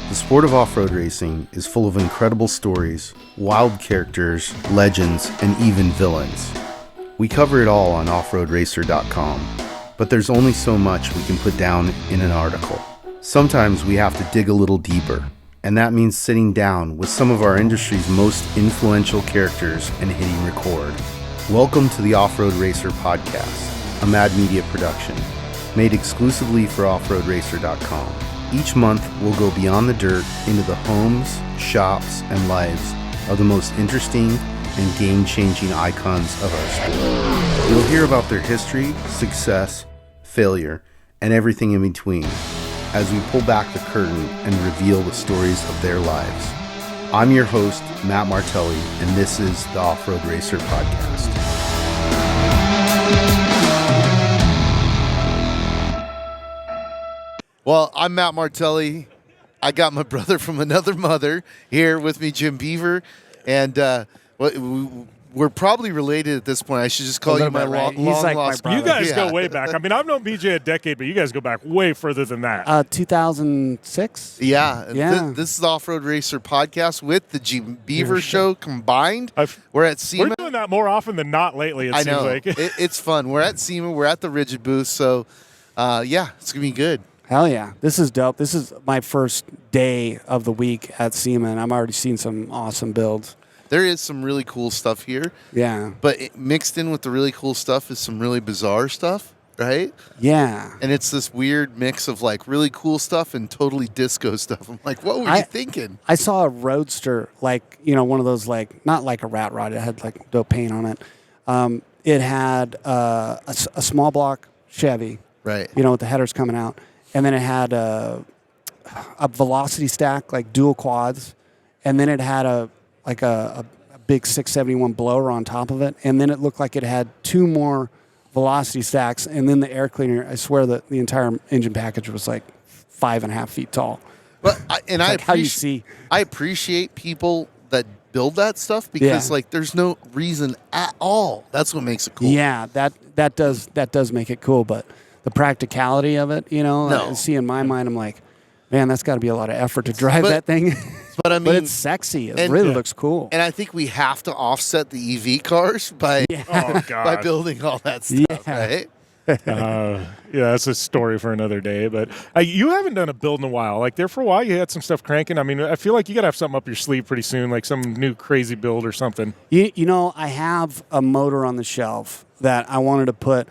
The sport of off-road racing is full of incredible stories, wild characters, legends, and even villains. We cover it all on offroadracer.com, but there's only so much we can put down in an article. Sometimes we have to dig a little deeper, and that means sitting down with some of our industry's most influential characters and hitting record. Welcome to the Off-Road Racer podcast, a Mad Media production, made exclusively for offroadracer.com. Each month, we'll go beyond the dirt into the homes, shops, and lives of the most interesting and game-changing icons of our sport. You'll hear about their history, success, failure, and everything in between as we pull back the curtain and reveal the stories of their lives. I'm your host, Matt Martelli, and this is the Off-Road Racer podcast. Well, I'm Matt Martelli. I got my brother from another mother here with me, Jim Beaver, and we're probably related at this point. I should just call you my long lost brother. You guys go way back. I mean, I've known BJ a decade, but you guys go back way further than that. 2006? Yeah. This is the Off-Road Racer podcast with the Jim Beaver Show combined. We're at SEMA. We're doing that more often than not lately, it seems like. It's fun. We're at SEMA. We're at the Rigid booth, so it's going to be good. Hell yeah. This is dope. This is my first day of the week at SEMA, and I'm already seeing some awesome builds. There is some really cool stuff here. Yeah. But mixed in with the really cool stuff is some really bizarre stuff, right? Yeah. And it's this weird mix of like really cool stuff and totally disco stuff. I'm like, what were you thinking? I saw a Roadster, like, one of those, like, not like a rat rod. It had like dope paint on it. It had a small block Chevy. Right. With the headers coming out. And then it had a velocity stack, like dual quads. And then it had a big 671 blower on top of it. And then it looked like it had two more velocity stacks. And then the air cleaner, I swear that the entire engine package was like 5.5 feet tall. But I appreciate people that build that stuff because there's no reason at all. That's what makes it cool. Yeah, that does make it cool, but the practicality of it, see in my mind, I'm like, man, that's got to be a lot of effort to drive that thing. But I mean, but it's sexy. It really looks cool. And I think we have to offset the EV cars by building all that stuff, right? That's a story for another day. But you haven't done a build in a while. Like there for a while, you had some stuff cranking. I mean, I feel like you got to have something up your sleeve pretty soon, like some new crazy build or something. I have a motor on the shelf that I wanted to put.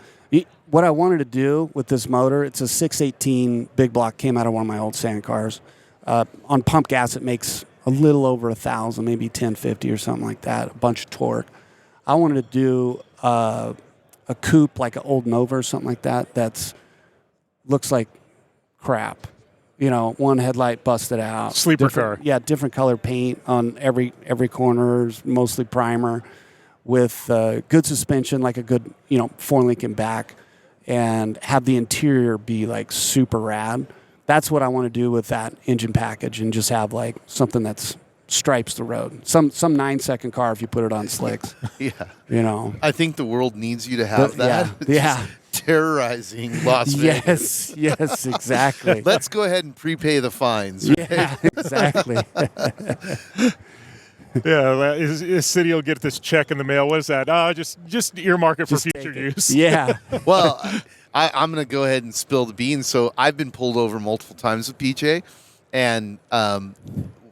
What I wanted to do with this motor, it's a 618 big block, came out of one of my old sand cars. On pump gas, it makes a little over 1,000, maybe 1050 or something like that, a bunch of torque. I wanted to do a coupe, like an old Nova or something like that, looks like crap. One headlight busted out. Sleeper car. Yeah, different color paint on every corner, mostly primer, with good suspension, like a good, 4-link in back, and have the interior be like super rad. That's what I want to do with that engine package, and just have like something that's stripes the road. Some 9-second car if you put it on slicks. Yeah. I think the world needs you to have that. Yeah. Terrorizing Las Vegas. Yes, exactly. Let's go ahead and prepay the fines. Right? Yeah, exactly. Yeah, his city will get this check in the mail. What is that? Just earmark it for future use. Yeah. Well, I'm going to go ahead and spill the beans. So I've been pulled over multiple times with BJ, and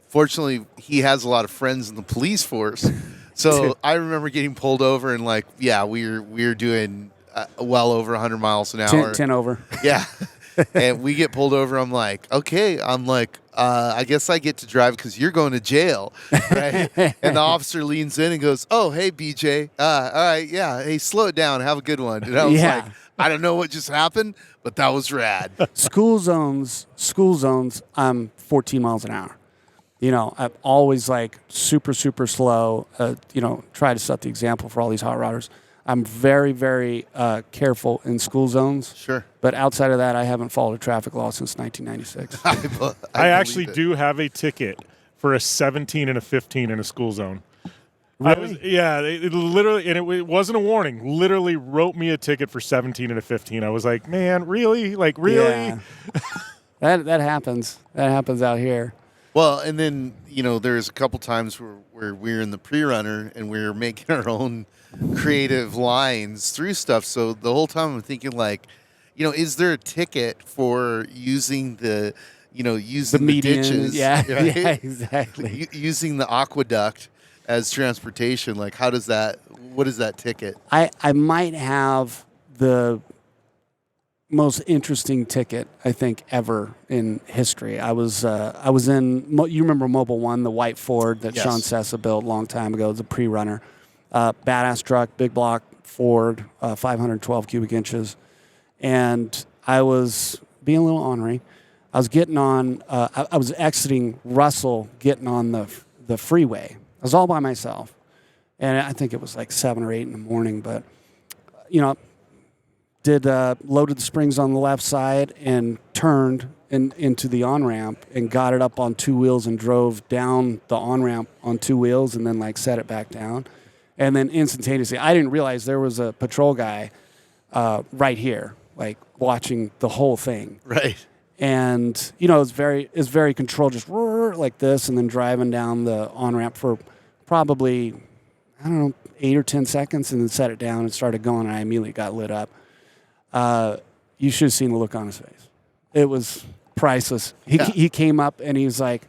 fortunately, he has a lot of friends in the police force. So I remember getting pulled over, and we're doing well over 100 miles an hour. 10 over. Yeah. And we get pulled over. I'm like, okay. I guess I get to drive because you're going to jail, right? And the officer leans in and goes, "Oh, hey, BJ. All right, yeah. Hey, slow it down. Have a good one." And I was like, I don't know what just happened, but that was rad. School zones, I'm 14 miles an hour. I'm always like super, super slow, try to set the example for all these hot rodders. I'm very, very careful in school zones. Sure. But outside of that, I haven't followed a traffic law since 1996. I actually do have a ticket for a 17 and a 15 in a school zone. Really? It literally, and it wasn't a warning, literally wrote me a ticket for 17 and a 15. I was like, man, really? Like, really? Yeah. That happens. That happens out here. Well, and then, there's a couple times where we were in the pre-runner and we were making our own creative lines through stuff. So the whole time I'm thinking like, is there a ticket for using the median, ditches? yeah, right? yeah, exactly. Using the aqueduct as transportation. Like, what is that ticket? I might have the most interesting ticket I think ever in history. I was in, you remember Mobile One, the white Ford that Yes. Sean Sessa built a long time ago. It was a pre-runner, badass truck, big block Ford, 512 cubic inches, and I was being a little ornery. I was getting on. I was exiting Russell, getting on the freeway. I was all by myself, and I think it was like 7 or 8 in the morning, but loaded the springs on the left side and turned into the on-ramp and got it up on 2 wheels and drove down the on-ramp on 2 wheels and then set it back down. And then instantaneously, I didn't realize there was a patrol guy right here, watching the whole thing. Right. And, it's very controlled, just like this, and then driving down the on-ramp for probably, 8 or 10 seconds, and then set it down and started going, and I immediately got lit up. You should have seen the look on his face. It was priceless. He came up and he was like,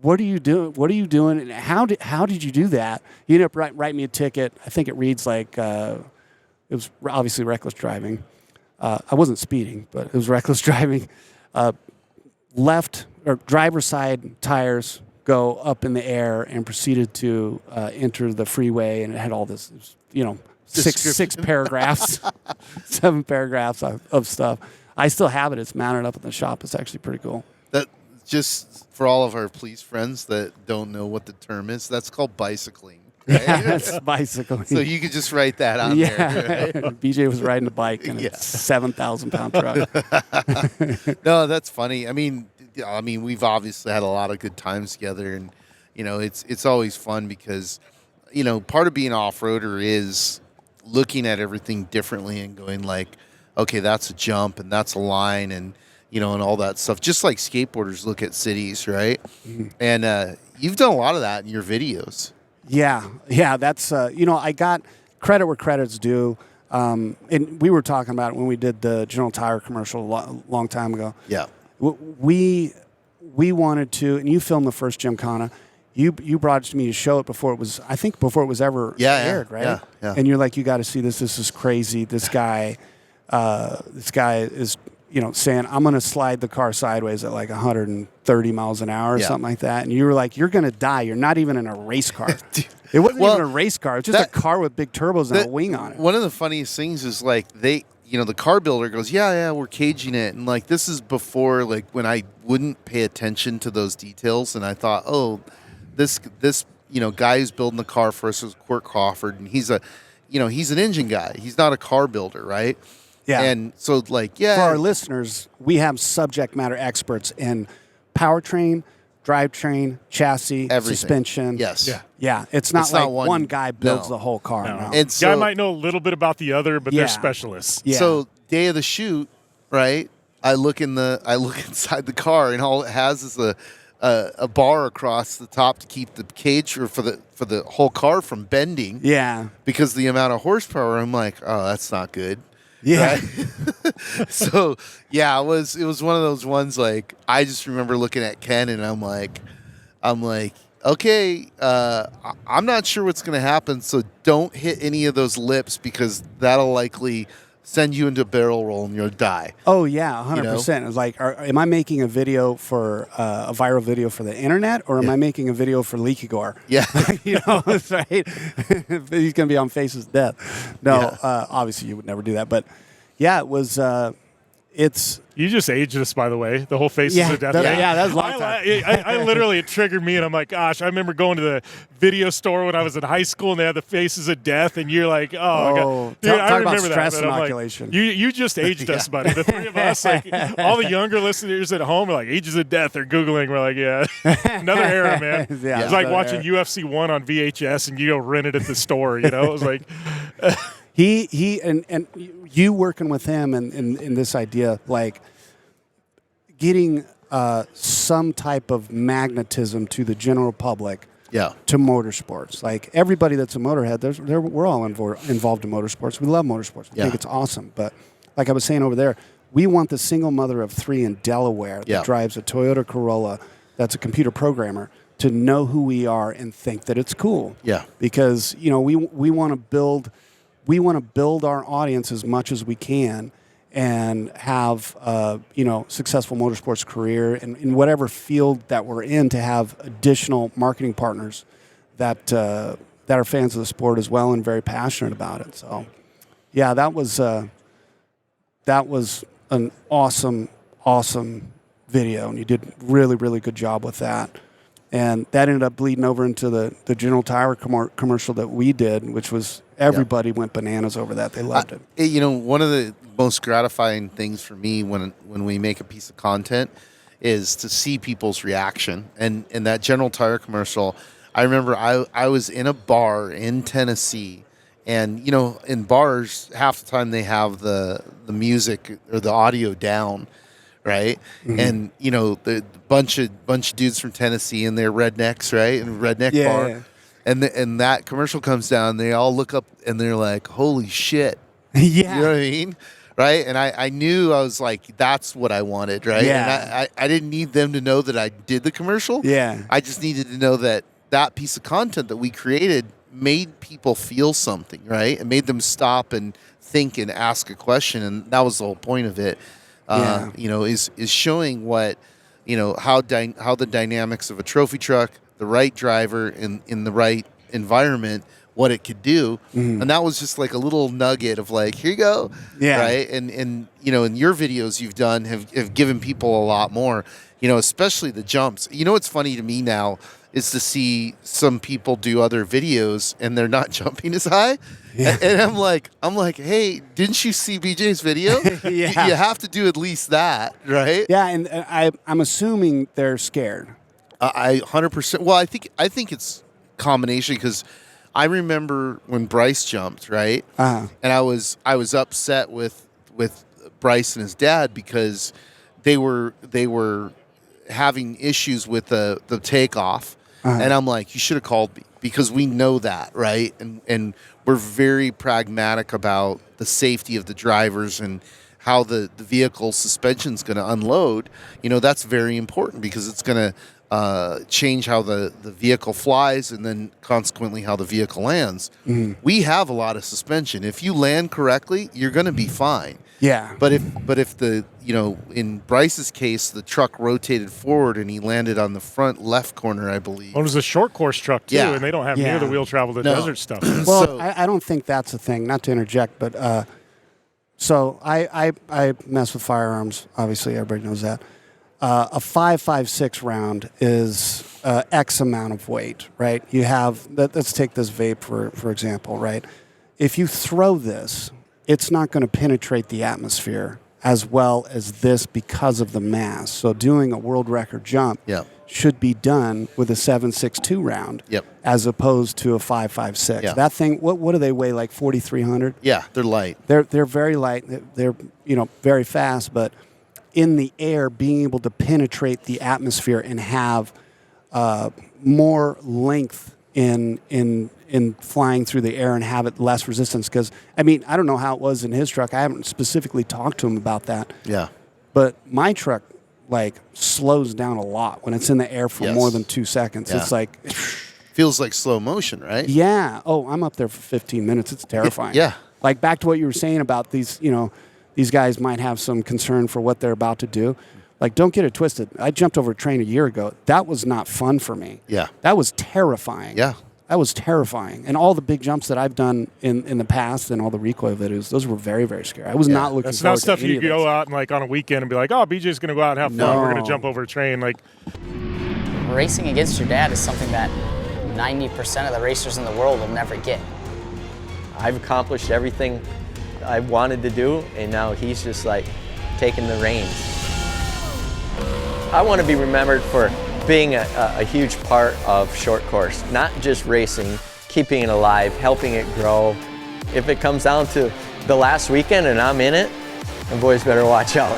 what are you doing? What are you doing? And how did you do that? He ended up writing me a ticket. I think it reads it was obviously reckless driving. I wasn't speeding, but it was reckless driving. Left or driver's side tires go up in the air and proceeded to enter the freeway, and it had all this, six paragraphs, 7 paragraphs of stuff. I still have it. It's mounted up in the shop. It's actually pretty cool. That, just for all of our police friends that don't know what the term is, that's called bicycling. Right? Yeah, that's bicycling. So you could just write that on there. Right? BJ was riding a bike in a 7,000-pound truck. No, that's funny. I mean, we've obviously had a lot of good times together, and it's always fun because part of being an off-roader is looking at everything differently and going like, okay, that's a jump and that's a line, and and all that stuff. Just like skateboarders look at cities, right? Mm-hmm. And you've done a lot of that in your videos. Yeah, that's I got credit where credit's due. And we were talking about it when we did the General Tire commercial a long time ago. Yeah, we wanted to, and you filmed the first Gymkhana. You brought it to me to show it before it was ever aired, right? Yeah. And you're like, you got to see this. This is crazy. This guy is saying, I'm going to slide the car sideways at 130 miles an hour or something like that. And you were like, you're going to die. You're not even in a race car. It wasn't even a race car. It was just a car with big turbos and a wing on it. One of the funniest things is the car builder goes, yeah, we're caging it. And this is before when I wouldn't pay attention to those details. And I thought, oh, this guy who's building the car for us is Quirt Crawford. And he's he's an engine guy. He's not a car builder, right? Yeah. And so, for our listeners, we have subject matter experts in powertrain, drivetrain, chassis, everything. Suspension. Yes. Yeah. It's not one guy builds the whole car. No. No. And so, guy might know a little bit about the other, but they're specialists. Yeah. So day of the shoot, right? I look inside the car, and all it has is a bar across the top to keep the cage or for the whole car from bending. Yeah. Because the amount of horsepower, I'm like, oh, that's not good. Yeah. Right? So yeah, it was one of those ones I just remember looking at Ken and I'm like, okay, I'm not sure what's gonna happen, so don't hit any of those lips because that'll likely send you into a barrel roll and you'll die. Oh yeah, 100%. It was like, am I making a video for a viral video for the internet, or am I making a video for Leaky Gore? Yeah, that's right. He's gonna be on Faces Death. No, obviously you would never do that, but yeah, it was. You just aged us, by the way. The whole Faces of Death. That was a long time. I literally, it triggered me, and I'm like, gosh, I remember going to the video store when I was in high school, and they had the Faces of Death, and you're like, oh, God. Talk about stress inoculation. Like, you just aged us, buddy. The three of us, all the younger listeners at home are like, Ages of Death. They're Googling. We're like, yeah, another era, man. It's like watching UFC 1 on VHS, and you go rent it at the store, It was like... He and you working with him and this idea, getting some type of magnetism to the general public Yeah. to motorsports. Like everybody that's a motorhead, we're all involved in motorsports. We love motorsports. We think it's awesome. But like I was saying over there, we want the single mother of 3 in Delaware that drives a Toyota Corolla that's a computer programmer to know who we are and think that it's cool. Yeah. Because, you know, we want to build our audience as much as we can and have successful motorsports career and in whatever field that we're in, to have additional marketing partners that are fans of the sport as well and very passionate about it. So, yeah, that was an awesome video, and you did really, really good job with that. And that ended up bleeding over into the General Tire commercial that we did, which was everybody went bananas over that. They loved it. You know, one of the most gratifying things for me when we make a piece of content is to see people's reaction. And in that General Tire commercial, I remember I was in a bar in Tennessee, and you know, in bars half the time they have the music or the audio down, right? Mm-hmm. And you know, the bunch of dudes from Tennessee and they're rednecks, right? And redneck bar. Yeah. And that commercial comes down, they all look up and they're like, holy shit. Yeah. You know what I mean? Right? And I knew, I was like, that's what I wanted, right? Yeah. And I didn't need them to know that I did the commercial. Yeah. I just needed to know that piece of content that we created made people feel something, right? It made them stop and think and ask a question. And that was the whole point of it. You know, is showing what, you know, how the dynamics of a trophy truck, the right driver in the right environment, what it could do. Mm-hmm. And that was just like a little nugget of like, here you go. Yeah. Right. And you know, in your videos you've done have given people a lot more, you know, especially the jumps. You know, what's funny to me now is to see some people do other videos and they're not jumping as high. Yeah. And I'm like, hey, didn't you see BJ's video? Yeah. You have to do at least that, right? Yeah. And I'm assuming they're scared. I 100%. Well, I think it's combination, because I remember when Bryce jumped, right? Uh-huh. And I was upset with Bryce and his dad because they were having issues with the takeoff. Uh-huh. And I'm like, you should have called me, because we know that, right? And we're very pragmatic about the safety of the drivers and how the vehicle suspension's going to unload. You know, that's very important, because it's going to change how the vehicle flies and then consequently how the vehicle lands. Mm-hmm. We have a lot of suspension. If you land correctly, you're going to be fine. Yeah. But if the, you know, in Bryce's case, the truck rotated forward and he landed on the front left corner, I believe. Well, it was a short course truck too, and they don't have near the wheel travel to desert stuff. Well, I don't think that's a thing. Not to interject, but so I mess with firearms. Obviously, everybody knows that. A 5.56 round is X amount of weight, right? You have, let's take this vape for example, right? If you throw this, it's not going to penetrate the atmosphere as well as this because of the mass. So doing a world record jump should be done with a 7.62 round as opposed to a 5.56. Yeah. That thing, what do they weigh, like 4,300? Yeah, they're light. They're very light. They're very fast, but in the air, being able to penetrate the atmosphere and have more length in flying through the air and have it less resistance. Because, I mean, I don't know how it was in his truck. I haven't specifically talked to him about that. Yeah. But my truck, like, slows down a lot when it's in the air for more than 2 seconds. Yeah. It's like... Feels like slow motion, right? Yeah. Oh, I'm up there for 15 minutes. It's terrifying. Yeah. Like, back to what you were saying about these, you know, these guys might have some concern for what they're about to do. Like, don't get it twisted. I jumped over a train a year ago. That was not fun for me. Yeah. That was terrifying. Yeah. That was terrifying. And all the big jumps that I've done in the past and all the recoil videos, those were very, very scary. I was not looking forward to That's not stuff you go out and, like, on a weekend and be like, oh, BJ's going to go out and have fun. We're going to jump over a train. Like, racing against your dad is something that 90% of the racers in the world will never get. I've accomplished everything I wanted to do, and now he's just like taking the reins. I want to be remembered for being a huge part of short course, not just racing, keeping it alive, helping it grow. If it comes down to the last weekend and I'm in it, the boys better watch out.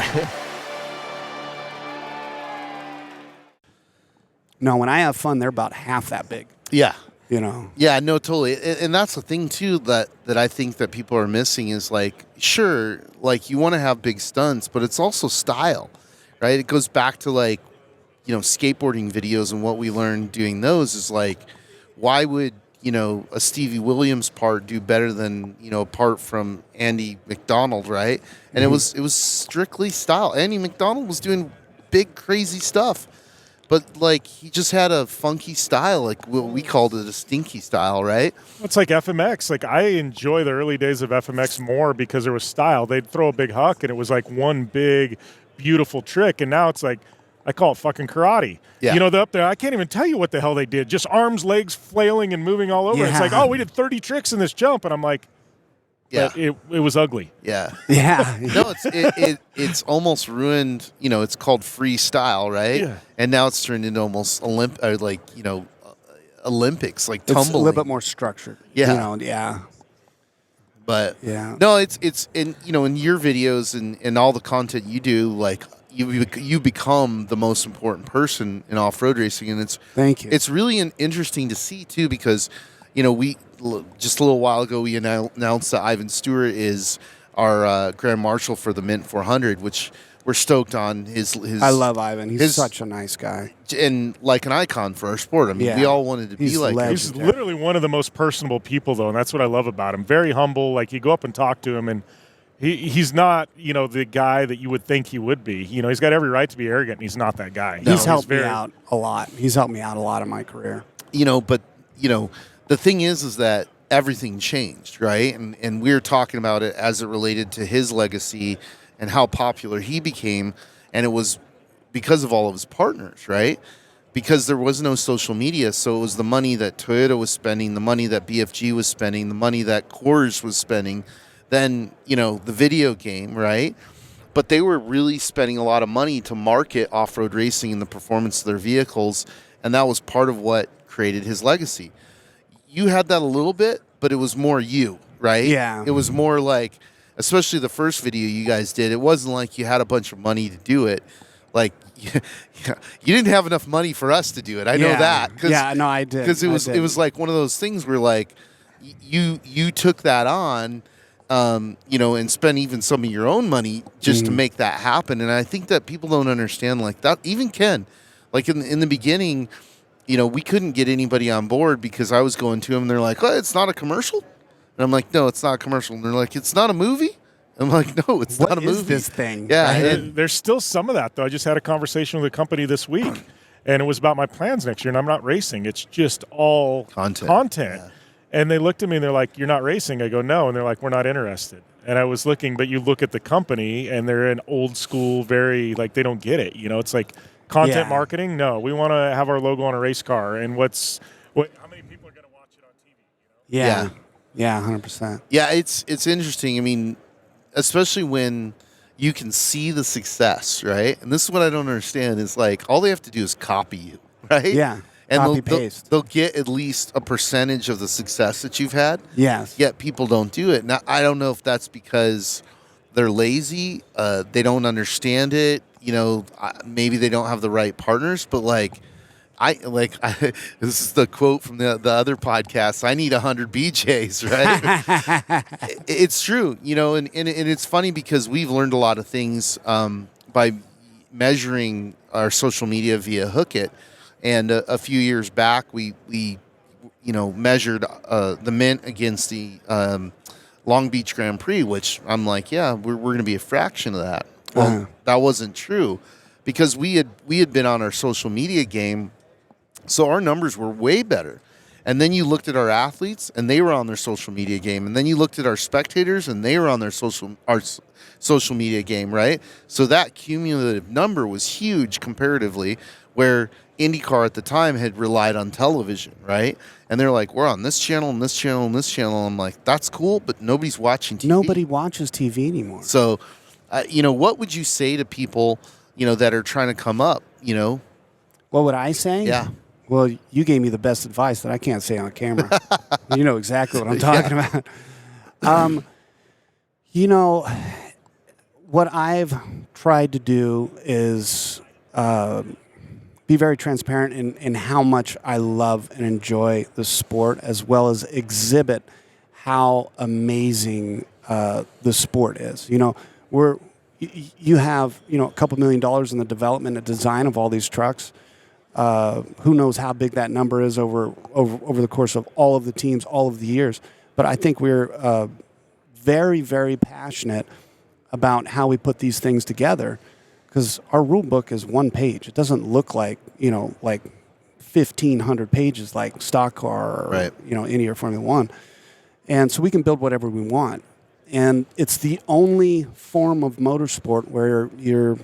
No, when I have fun, they're about half that big. Yeah. You know. Yeah, no, totally. And that's the thing too that I think that people are missing is like, sure, like you want to have big stunts, but it's also style, right? It goes back to like, you know, skateboarding videos, and what we learned doing those is like, why would, you know, a Stevie Williams part do better than, you know, a part from Andy McDonald, right? And it was strictly style. Andy McDonald was doing big crazy stuff, but like he just had a funky style, like what we called it a stinky style, right? It's like FMX. Like I enjoy the early days of FMX more because there was style. They'd throw a big huck and it was like one big beautiful trick, and now it's like I call it fucking karate. Yeah. You know, up there, I can't even tell you what the hell they did. Just arms, legs flailing and moving all over. Yeah. It's like, oh, we did 30 tricks in this jump. And I'm like, Yeah. but it was ugly. Yeah. Yeah. No, it's almost ruined. You know, it's called freestyle, right? Yeah. And now it's turned into almost Olympics, like It's tumbling. a little bit more structured. Yeah. You know, yeah. But Yeah. no, it's in, you know, in your videos and all the content you do, like you become the most important person in off-road racing, and Thank you. It's really interesting to see too, because you know, we just a little while ago we announced that Ivan Stewart is our Grand Marshal for the Mint 400, which we're stoked on. I love Ivan. He's such a nice guy. And like an icon for our sport. I mean, Yeah. we all wanted to He's be like him. He's literally one of the most personable people, though, and that's what I love about him. Very humble. Like, you go up and talk to him, and he's not, you know, the guy that you would think he would be. You know, he's got every right to be arrogant, and he's not that guy. He's helped me out a lot. He's helped me out a lot in my career. You know, but, you know, the thing is that everything changed, right? And we were talking about it as it related to his legacy and how popular he became, and it was because of all of his partners, right? Because there was no social media, so it was the money that Toyota was spending, the money that BFG was spending, the money that Coors was spending, then, you know, the video game, right? But they were really spending a lot of money to market off-road racing and the performance of their vehicles, and that was part of what created his legacy. You had that a little bit, but it was more you, right? Yeah. It was more like, especially the first video you guys did, it wasn't like you had a bunch of money to do it. Like, you didn't have enough money for us to do it. I know that. Yeah, no, I did. Because it was like one of those things where like you took that on, you know, and spent even some of your own money just to make that happen. And I think that people don't understand like that. Even Ken, like in the beginning, you know, we couldn't get anybody on board because I was going to them and they're like, oh, it's not a commercial. And I'm like, no, it's not a commercial. And they're like, it's not a movie. I'm like, no, it's not a movie. What is this thing? Yeah. Right? And There's still some of that, though. I just had a conversation with a company this week, and it was about my plans next year, and I'm not racing. It's just all content. Yeah. And they looked at me, and they're like, you're not racing? I go, no. And they're like, we're not interested. And I was looking, but you look at the company, and they're an old school, very, like, they don't get it. You know, it's like content marketing. No, we want to have our logo on a race car. And how many people are going to watch it on TV? You know? Yeah. Yeah, 100%. yeah, it's interesting. I mean, especially when you can see the success, right? And this is what I don't understand is like all they have to do is copy you, right? Yeah. And Copy paste. they'll get at least a percentage of the success that you've had. Yes. Yet people don't do it. Now, I don't know if that's because they're lazy, they don't understand it, you know, maybe they don't have the right partners, but like, this is the quote from the other podcast, I need 100 BJs, right? It's true, you know, and it's funny because we've learned a lot of things by measuring our social media via Hookit. And a few years back, we you know, measured the Mint against the Long Beach Grand Prix, which I'm like, yeah, we're going to be a fraction of that. Well, that wasn't true because we had been on our social media game, so our numbers were way better. And then you looked at our athletes, and they were on their social media game. And then you looked at our spectators, and they were on their social media game, right? So that cumulative number was huge comparatively, where IndyCar at the time had relied on television, right? And they're like, we're on this channel and this channel and this channel. I'm like, that's cool, but nobody's watching TV. Nobody watches TV anymore. So, you know, what would you say to people, you know, that are trying to come up, you know? What would I say? Yeah. Well, you gave me the best advice that I can't say on camera. You know exactly what I'm talking about. You know, what I've tried to do is be be very transparent in how much I love and enjoy the sport, as well as exhibit how amazing the sport is. You know, you have, you know, a couple $1 million in the development and design of all these trucks. Who knows how big that number is over the course of all of the teams, all of the years. But I think we're very, very passionate about how we put these things together, because our rule book is one page. It doesn't look like, you know, like 1,500 pages like stock car or, right. you know, any or Formula One. And so we can build whatever we want. And it's the only form of motorsport where you're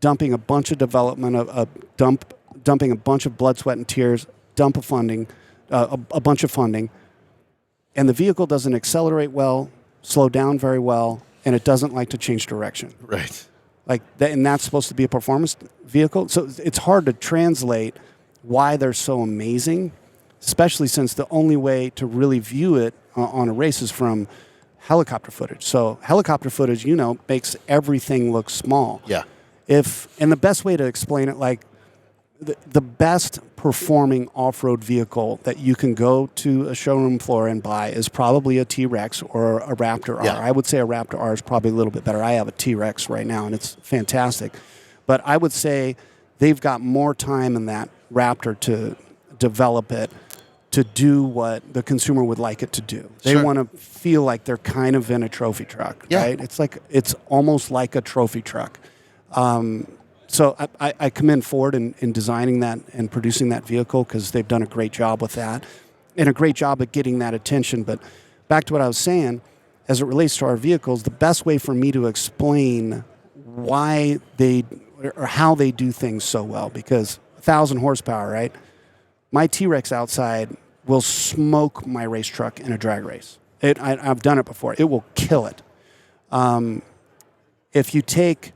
dumping a bunch of development, dumping a bunch of blood, sweat, and tears, dump of funding, a bunch of funding, and the vehicle doesn't accelerate well, slow down very well, and it doesn't like to change direction. Right. Like that, and that's supposed to be a performance vehicle. So it's hard to translate why they're so amazing, especially since the only way to really view it on a race is from helicopter footage. So helicopter footage, you know, makes everything look small. Yeah. And the best way to explain it, like the best performing off-road vehicle that you can go to a showroom floor and buy is probably a T-Rex or a Raptor Yeah. R. I would say a Raptor R is probably a little bit better. I have a T-Rex right now, and it's fantastic. But I would say they've got more time in that Raptor to develop it to do what the consumer would like it to do. They Sure. want to feel like they're kind of in a trophy truck, Yeah. right? It's almost like a trophy truck. So I commend Ford in designing that and producing that vehicle, because they've done a great job with that and a great job at getting that attention. But back to what I was saying, as it relates to our vehicles, the best way for me to explain why they or how they do things so well, because 1,000 horsepower, right? My T-Rex outside will smoke my race truck in a drag race. I've done it before. It will kill it. If you take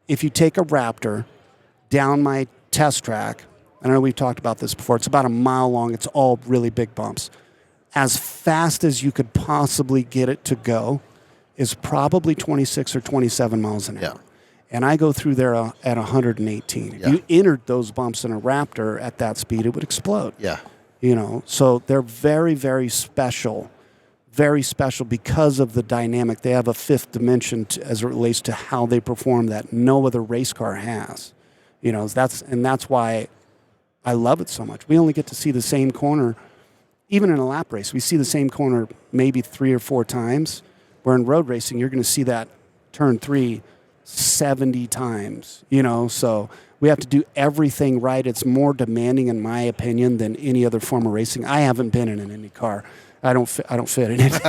a Raptor down my test track, I know we've talked about this before, it's about a mile long, it's all really big bumps. As fast as you could possibly get it to go is probably 26 or 27 miles an hour. Yeah. And I go through there at 118. Yeah. If you entered those bumps in a Raptor at that speed, it would explode. Yeah. You know, so they're very, very special because of the dynamic. They have a fifth dimension as it relates to how they perform that no other race car has. You know, that's why I love it so much. We only get to see the same corner, even in a lap race. We see the same corner maybe 3 or 4 times, where in road racing, you're going to see that turn 3 70 times, you know, so we have to do everything right. It's more demanding, in my opinion, than any other form of racing. I haven't been in an Indy car. I don't fit in it.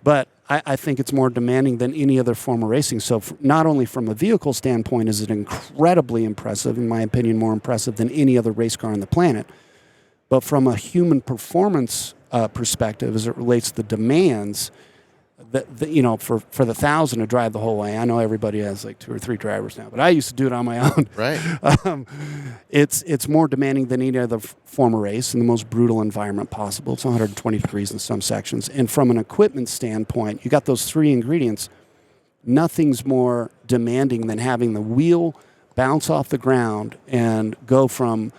But I think it's more demanding than any other form of racing. So not only from a vehicle standpoint is it incredibly impressive, in my opinion, more impressive than any other race car on the planet, but from a human performance perspective, as it relates to the demands, you know, for the 1,000 to drive the whole way. I know everybody has like 2 or 3 drivers now, but I used to do it on my own. Right. It's more demanding than any other form of race in the most brutal environment possible. It's 120 degrees in some sections. And from an equipment standpoint, you got those 3 ingredients. Nothing's more demanding than having the wheel bounce off the ground and go from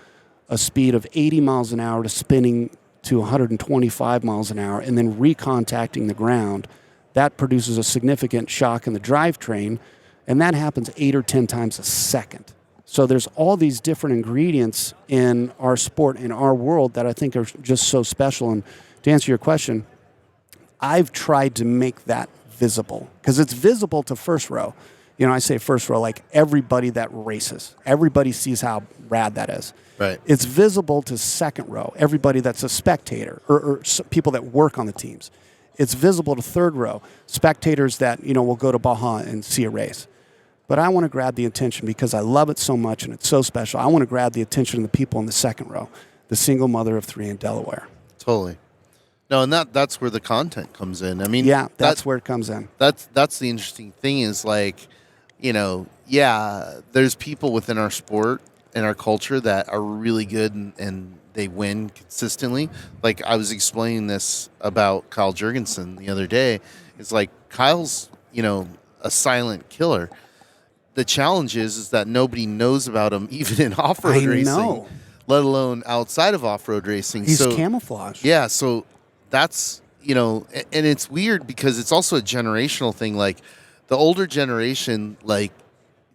a speed of 80 miles an hour to spinning to 125 miles an hour and then recontacting the ground. That produces a significant shock in the drivetrain, and that happens 8 or 10 times a second. So there's all these different ingredients in our sport, in our world, that I think are just so special. And to answer your question, I've tried to make that visible, because it's visible to first row. You know, I say first row, like everybody that races. Everybody sees how rad that is. Right. It's visible to second row, everybody that's a spectator or people that work on the teams. It's visible to third row, spectators that, you know, will go to Baja and see a race. But I want to grab the attention because I love it so much and it's so special. I want to grab the attention of the people in the second row, the single mother of 3 in Delaware. Totally. No, and that's where the content comes in. I mean, yeah, that's where it comes in. That's the interesting thing is, like, you know, yeah, there's people within our sport and our culture that are really good and they win consistently. Like, I was explaining this about Kyle Jurgensen the other day. It's like Kyle's, you know, a silent killer. the challenge is that nobody knows about him even in off-road racing, let alone outside of off-road racing. He's camouflage. Yeah, so that's, and it's weird because it's also a generational thing. Like the older generation, like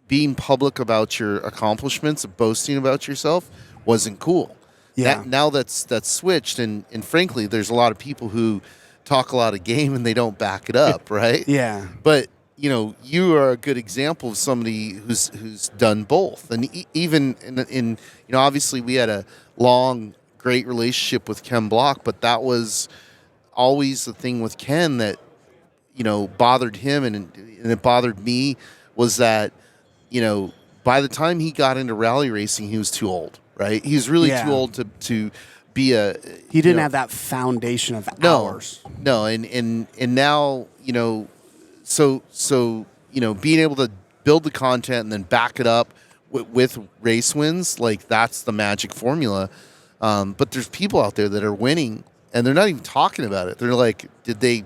being public about your accomplishments, boasting about yourself wasn't cool. Yeah. Now that's switched, and frankly, there's a lot of people who talk a lot of game and they don't back it up, right? Yeah. But you are a good example of somebody who's done both, and even in obviously we had a long, great relationship with Ken Block, but that was always the thing with Ken that bothered him and it bothered me was that by the time he got into rally racing, he was too old, right? He was really too old to be a. He didn't have that foundation of hours. No, and now so being able to build the content and then back it up with race wins, like that's the magic formula. But there's people out there that are winning and they're not even talking about it. They're like, they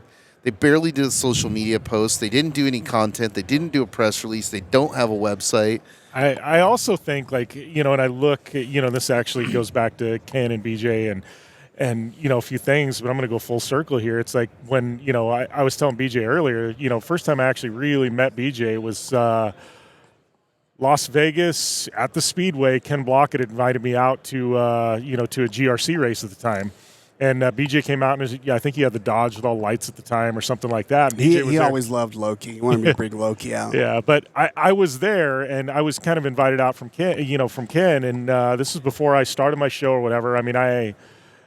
barely did a social media post. They didn't do any content. They didn't do a press release. They don't have a website. I also think, like, and I look, this actually goes back to Ken and BJ and a few things, but I'm going to go full circle here. It's like when, I was telling BJ earlier, first time I actually really met BJ was Las Vegas at the Speedway. Ken Block had invited me out to, to a GRC race at the time. And BJ came out, and I think he had the Dodge with all lights at the time or something like that. And he always loved Loki. He wanted me to bring Loki out. Yeah, but I was there, and I was kind of invited out from Ken, and this was before I started my show or whatever. I mean, I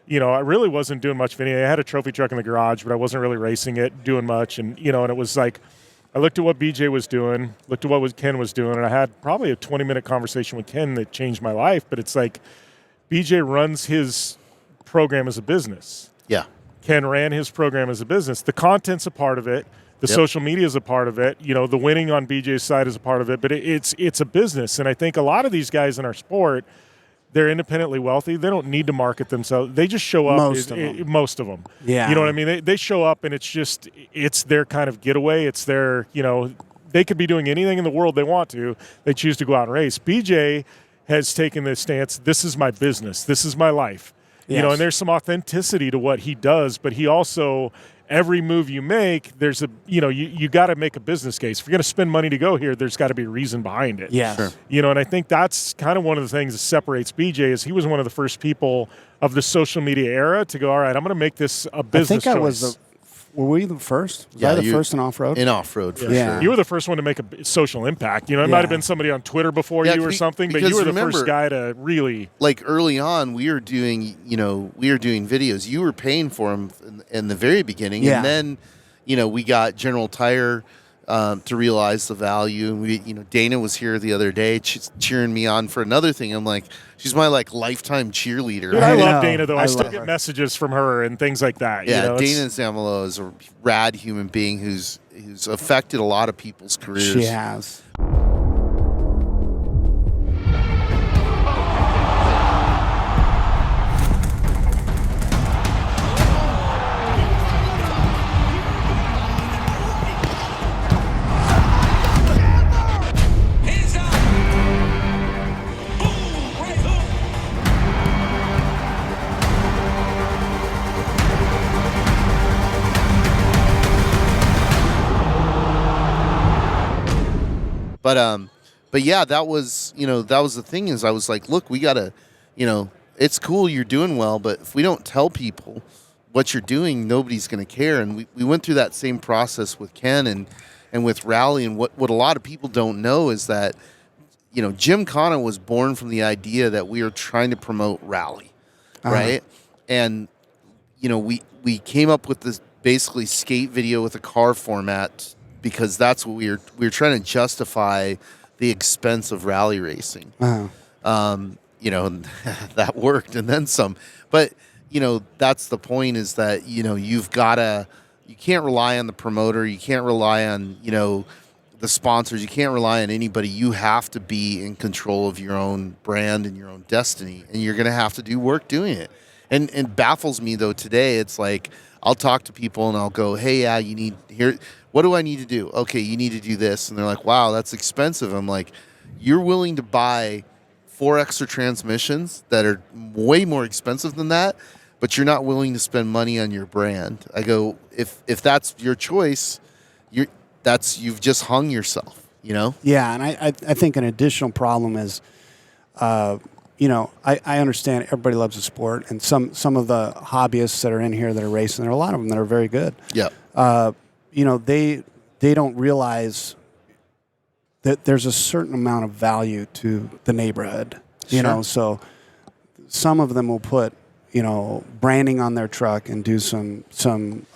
really wasn't doing much of anything. I had a trophy truck in the garage, but I wasn't really racing it, doing much. And, and it was like I looked at what BJ was doing, looked at what Ken was doing, and I had probably a 20-minute conversation with Ken that changed my life. But it's like BJ runs his program as a business. Yeah. Ken ran his program as a business. The content's a part of it. The social media is a part of it. The winning on BJ's side is a part of it. But it's a business. And I think a lot of these guys in our sport, they're independently wealthy. They don't need to market themselves. They just show up. Most of them. Yeah. You know what I mean? They show up and it's their kind of getaway. It's their, they could be doing anything in the world they want to. They choose to go out and race. BJ has taken this stance. This is my business. This is my life. Yes. And there's some authenticity to what he does, but he also, every move you make, there's you got to make a business case. If you're going to spend money to go here, there's got to be a reason behind it. Yeah. Sure. And I think that's kind of one of the things that separates BJ is he was one of the first people of the social media era to go, all right, I'm going to make this a business choice. Were we the first? Was I the first in off-road? In off-road, for sure. You were the first one to make a social impact. It might have been somebody on Twitter before you or something, but you were the first guy to really. Like early on, we were doing videos. You were paying for them in the very beginning, and then, we got General Tire to realize the value. And we, Dana was here the other day cheering me on for another thing. I'm like, she's my lifetime cheerleader. Dude, I love Dana though. I still get messages from her and things like that. Yeah, Dana Zamolo is a rad human being who's affected a lot of people's careers. She has. But yeah, that was the thing is I was like, look, we gotta, it's cool you're doing well, but if we don't tell people what you're doing, nobody's gonna care. And we went through that same process with Ken and with Rally. And what a lot of people don't know is that, Jim Connor was born from the idea that we are trying to promote Rally, right? And we came up with this basically skate video with a car format because that's what we were trying to justify the expense of rally racing. And that worked and then some. But, that's the point is that, you can't rely on the promoter. You can't rely on, the sponsors. You can't rely on anybody. You have to be in control of your own brand and your own destiny. And you're going to have to do work doing it. And it baffles me though today. It's like I'll talk to people and I'll go, hey, yeah, you need here. What do I need to do? Okay, you need to do this. And they're like, wow, that's expensive. I'm like, you're willing to buy 4 extra transmissions that are way more expensive than that, but you're not willing to spend money on your brand. I go, if that's your choice, you've just hung yourself, you know? Yeah, and I think an additional problem is, you know, I understand everybody loves the sport, and some of the hobbyists that are in here that are racing, there are a lot of them that are very good. Yeah. You know, they don't realize that there's a certain amount of value to the neighborhood. You know, so some of them will put, you know, branding on their truck and do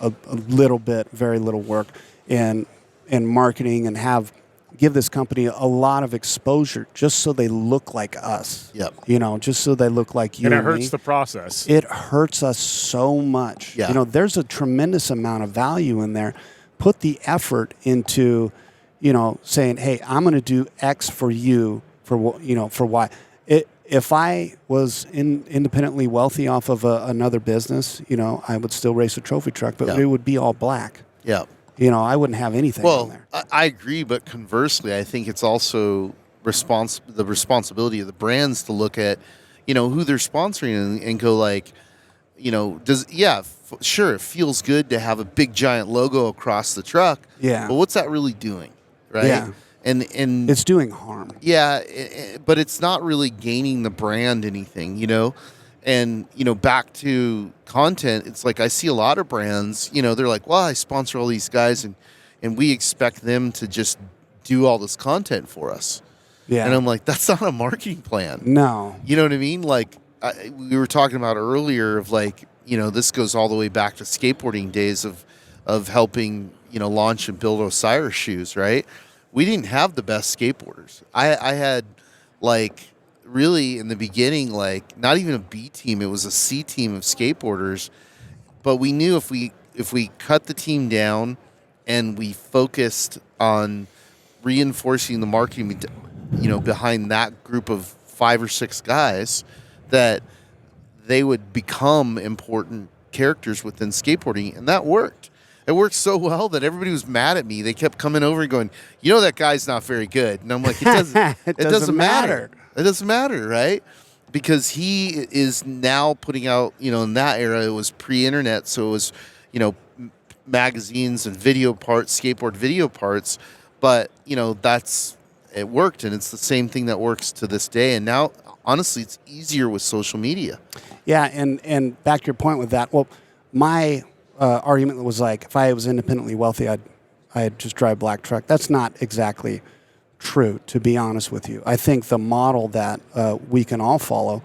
a little bit, very little work in marketing and give this company a lot of exposure just so they look like us. Yep. You know, just so they look like you and and it hurts me. the process. It hurts us so much. Yeah. You know, there's a tremendous amount of value in there. Put the effort into, you know, saying, hey, I'm going to do X for you for Y. If I was independently wealthy off of another business, you know, I would still race a trophy truck, but it would be all black. Yeah. You know, I wouldn't have anything on there. I agree, but conversely, I think it's also the responsibility of the brands to look at, you know, who they're sponsoring and go like, you know, sure, it feels good to have a big giant logo across the truck. Yeah. But what's that really doing, right? Yeah. And it's doing harm. Yeah, but it's not really gaining the brand anything, you know? And, you know, back to content, it's like I see a lot of brands, you know, they're like, well, I sponsor all these guys and we expect them to just do all this content for us. Yeah. And I'm like, that's not a marketing plan. No. You know what I mean? Like we were talking about earlier of like, you know, this goes all the way back to skateboarding days of helping, you know, launch and build Osiris shoes, right? We didn't have the best skateboarders. I had like really in the beginning, like not even a B team, it was a C team of skateboarders. But we knew if we cut the team down and we focused on reinforcing the marketing, you know, behind that group of 5 or 6 guys, that they would become important characters within skateboarding, and that worked. It worked so well that everybody was mad at me. They kept coming over and going, you know, that guy's not very good. And I'm like, it doesn't matter. It doesn't matter, right? Because he is now putting out, you know, in that era, it was pre-internet. So it was, you know, magazines and video parts, skateboard video parts. But, you know, it worked. And it's the same thing that works to this day. And now, honestly, it's easier with social media. Yeah. And back to your point with that. Well, my argument was like, if I was independently wealthy, I'd just drive a black truck. That's not exactly true, to be honest with you. I think the model that we can all follow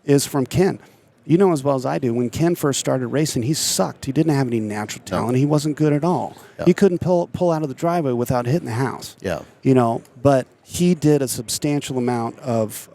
is from Ken. You know as well as I do, when Ken first started racing, he sucked. He didn't have any natural talent. No. He wasn't good at all. Yeah. He couldn't pull out of the driveway without hitting the house. Yeah. You know, but he did a substantial amount of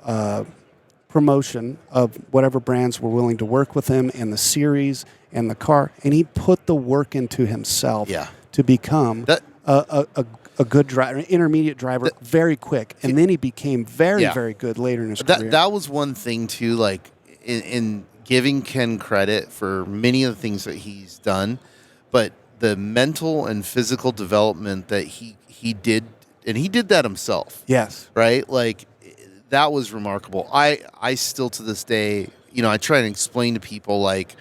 promotion of whatever brands were willing to work with him and the series and the car, and he put the work into himself to become a good driver, an intermediate driver, very quick, and then he became very good later in his career. That was one thing too, like in giving Ken credit for many of the things that he's done, but the mental and physical development that he did, and he did that himself. Yes. Right? Like, that was remarkable. I still to this day, you know, I try to explain to people like,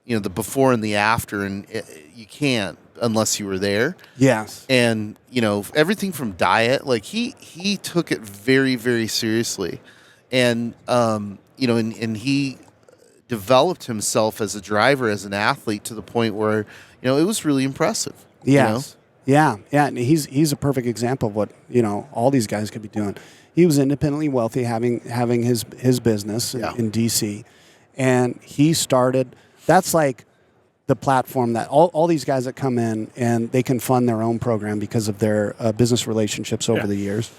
you know, the before and the after, and you can't unless you were there. Yes. And, you know, everything from diet, like he took it very, very seriously. And, you know, and he developed himself as a driver, as an athlete, to the point where, you know, it was really impressive. Yes. You know? Yeah. And he's a perfect example of what, you know, all these guys could be doing. He was independently wealthy, having his business in DC, and he started. That's like the platform that all these guys that come in and they can fund their own program because of their business relationships over the years.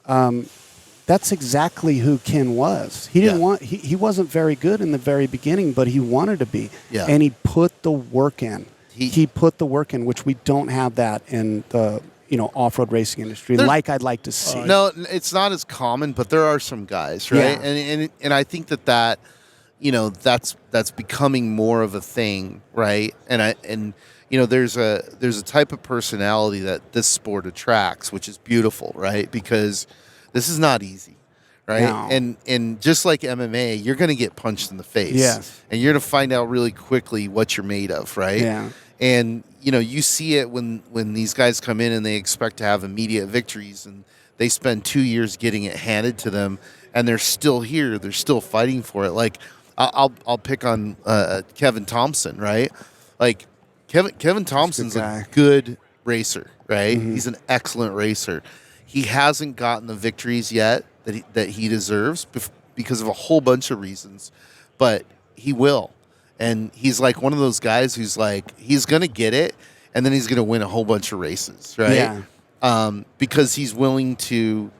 That's exactly who Ken was. He didn't he wasn't very good in the very beginning, but he wanted to be, and he put the work in. He put the work in, which we don't have that in the off-road racing industry like I'd like to see. No, it's not as common, but there are some guys, right? Yeah. And I think that that's becoming more of a thing, right? And there's a type of personality that this sport attracts, which is beautiful, right? Because this is not easy, right? No. And just like MMA, you're going to get punched in the face. Yes. And you're going to find out really quickly what you're made of, right? Yeah. And you see it when these guys come in and they expect to have immediate victories, and they spend 2 years getting it handed to them, and they're still here. They're still fighting for it. Like I'll pick on Kevin Thompson, right? Like Kevin Thompson's a good racer, right? Mm-hmm. He's an excellent racer. He hasn't gotten the victories yet that he deserves because of a whole bunch of reasons, but he will. And he's like one of those guys who's like, he's going to get it, and then he's going to win a whole bunch of races, right? Yeah. Because he's willing to,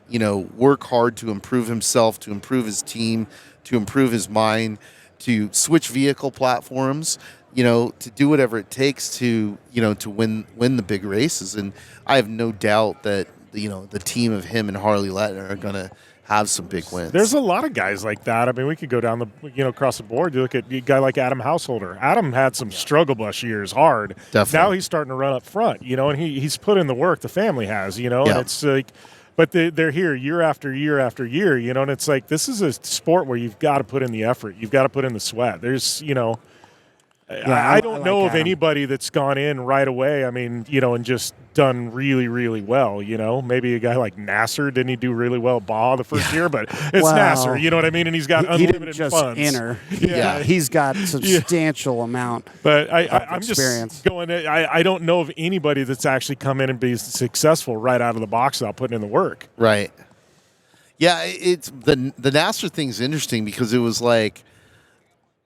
work hard to improve himself, to improve his team, to improve his mind, to switch vehicle platforms, to do whatever it takes to win the big races. And I have no doubt that, the team of him and Harley Lettner are going to have some big wins. There's a lot of guys like that. I mean, we could go down across the board. You look at a guy like Adam Householder. Adam had some struggle bus years, hard. Definitely. Now he's starting to run up front, and he's put in the work. The family has, and it's like, but they're here year after year after year, and it's like, this is a sport where you've got to put in the effort. You've got to put in the sweat. There's, I don't know of anybody that's gone in right away. I mean, and just done really, really well. Maybe a guy like Nasser, didn't he do really well at Baja the first year? But it's Nasser, you know what I mean? And he's got unlimited he didn't just funds. Enter. Yeah, he's got substantial amount. But I'm just going. I don't know of anybody that's actually come in and be successful right out of the box without putting in the work. Right. Yeah, it's the Nasser thing's interesting because it was like,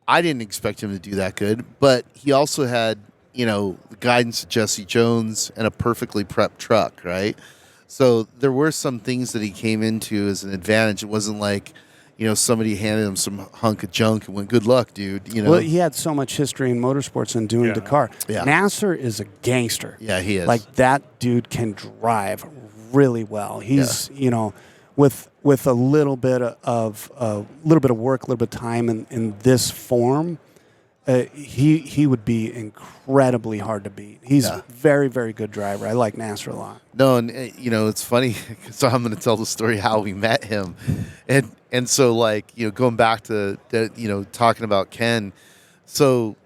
I didn't expect him to do that good, but he also had, the guidance of Jesse Jones and a perfectly prepped truck, right? So there were some things that he came into as an advantage. It wasn't like, somebody handed him some hunk of junk and went, good luck, dude. Well, he had so much history in motorsports and doing Dakar. Yeah. Nasser is a gangster. Yeah, he is. Like, that dude can drive really well. He's, with a little bit of work, a little bit of time in this form, he would be incredibly hard to beat. He's a very, very good driver. I like Nasser a lot. No, and it's funny. So I'm going to tell the story how we met him, and so like going back to talking about Ken. So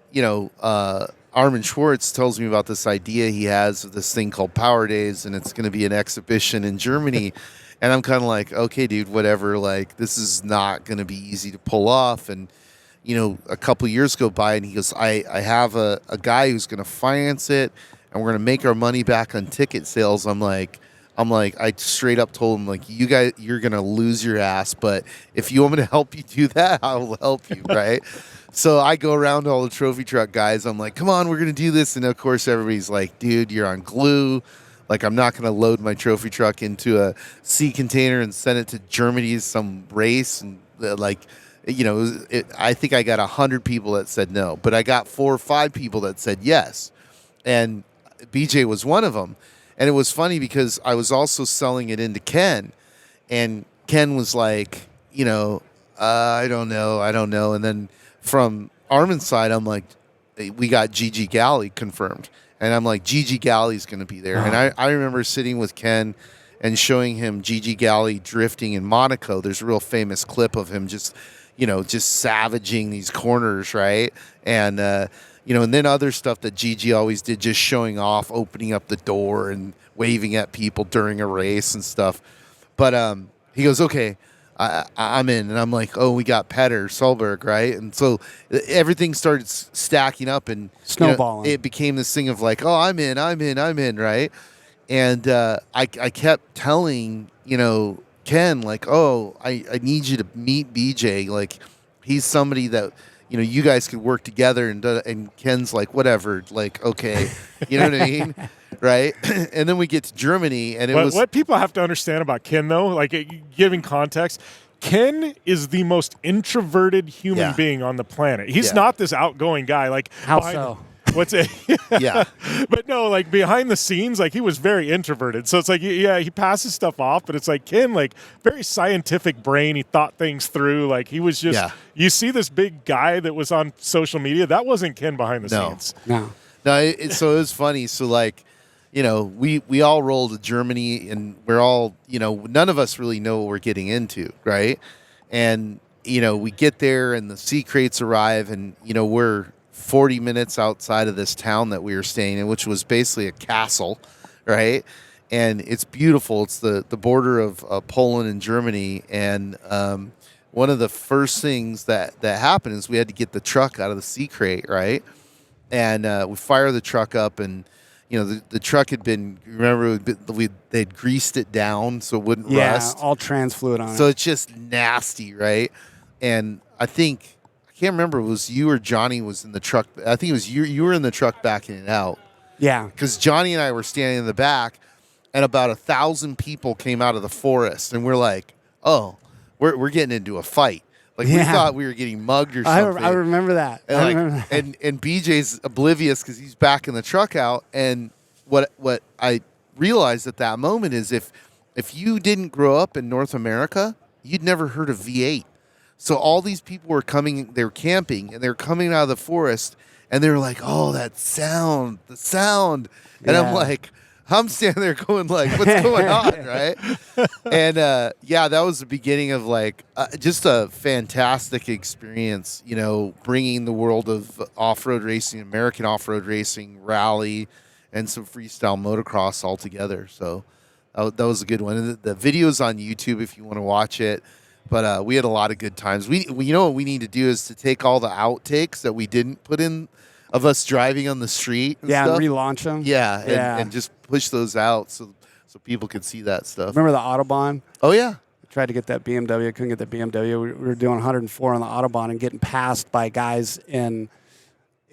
Armin Schwartz tells me about this idea he has of this thing called Power Days, and it's going to be an exhibition in Germany. And I'm kind of like, okay, dude, whatever. Like, this is not going to be easy to pull off. And, a couple years go by, and he goes, I have a guy who's going to finance it, and we're going to make our money back on ticket sales. I'm like, I straight up told him, like, you're going to lose your ass. But if you want me to help you do that, I will help you, right? So I go around to all the trophy truck guys. I'm like, come on, we're going to do this. And, of course, everybody's like, dude, you're on glue. Like, I'm not going to load my trophy truck into a sea container and send it to Germany some race. And, I think I got 100 people that said no. But I got 4 or 5 people that said yes. And BJ was one of them. And it was funny because I was also selling it into Ken. And Ken was like, I don't know. And then from Armin's side, I'm like, we got Gigi Galley confirmed. And I'm like, Gigi Galley's going to be there. Uh-huh. And I remember sitting with Ken and showing him Gigi Galley drifting in Monaco. There's a real famous clip of him just savaging these corners, right? And, and then other stuff that Gigi always did, just showing off, opening up the door and waving at people during a race and stuff. But he goes, okay, I'm in. And I'm like, oh, we got Petter Solberg, right? And so everything started stacking up and snowballing. It became this thing of like, oh, I'm in, right? And I kept telling, Ken, like, oh, I need you to meet BJ. Like, he's somebody that, you guys could work together. And Ken's like, whatever, like, okay. You know what I mean? Right? And then we get to Germany, and what people have to understand about Ken, though, like, giving context, Ken is the most introverted human being on the planet. He's not this outgoing guy. Like, how so? What's it? Yeah. But no, like behind the scenes, like he was very introverted. So it's like, yeah, he passes stuff off, but it's like Ken, like very scientific brain. He thought things through. Like he was just, you see this big guy that was on social media. That wasn't Ken behind the scenes. No. No, so it was funny. So like, you know, we all rolled to Germany, and we're all, you know, none of us really know what we're getting into, right? And, you know, we get there and the sea crates arrive, and, you know, we're 40 minutes outside of this town that we were staying in, which was basically a castle, right? And it's beautiful. It's the border of Poland and Germany. And one of the first things that happened is we had to get the truck out of the sea crate, right? And we fire the truck up, and you know the truck had been. Remember, they'd greased it down so it wouldn't rust. Yeah, all trans fluid on it. So it's just nasty, right? And I can't remember, it was you or Johnny was in the truck. I think it was you. You were in the truck backing it out. Yeah, because Johnny and I were standing in the back, and about 1,000 people came out of the forest, and we're like, oh, we're getting into a fight. Like we thought we were getting mugged or something. I remember that. And and BJ's oblivious because he's backing the truck out. And what I realized at that moment is if you didn't grow up in North America, you'd never heard of V8. So all these people were coming, they were camping, and they were coming out of the forest, and they were like, oh, that sound, the sound. And I'm like, I'm standing there going like, what's going on, right? And, that was the beginning of like just a fantastic experience, you know, bringing the world of off-road racing, American off-road racing, rally, and some freestyle motocross all together. So that was a good one. And the video's on YouTube if you want to watch it. But we had a lot of good times. We you know what we need to do is to take all the outtakes that we didn't put in of us driving on the street. And stuff. Relaunch them. Yeah, and just push those out so people can see that stuff. Remember the Autobahn? Oh, yeah. I tried to get that BMW. I couldn't get the BMW. We were doing 104 on the Autobahn and getting passed by guys in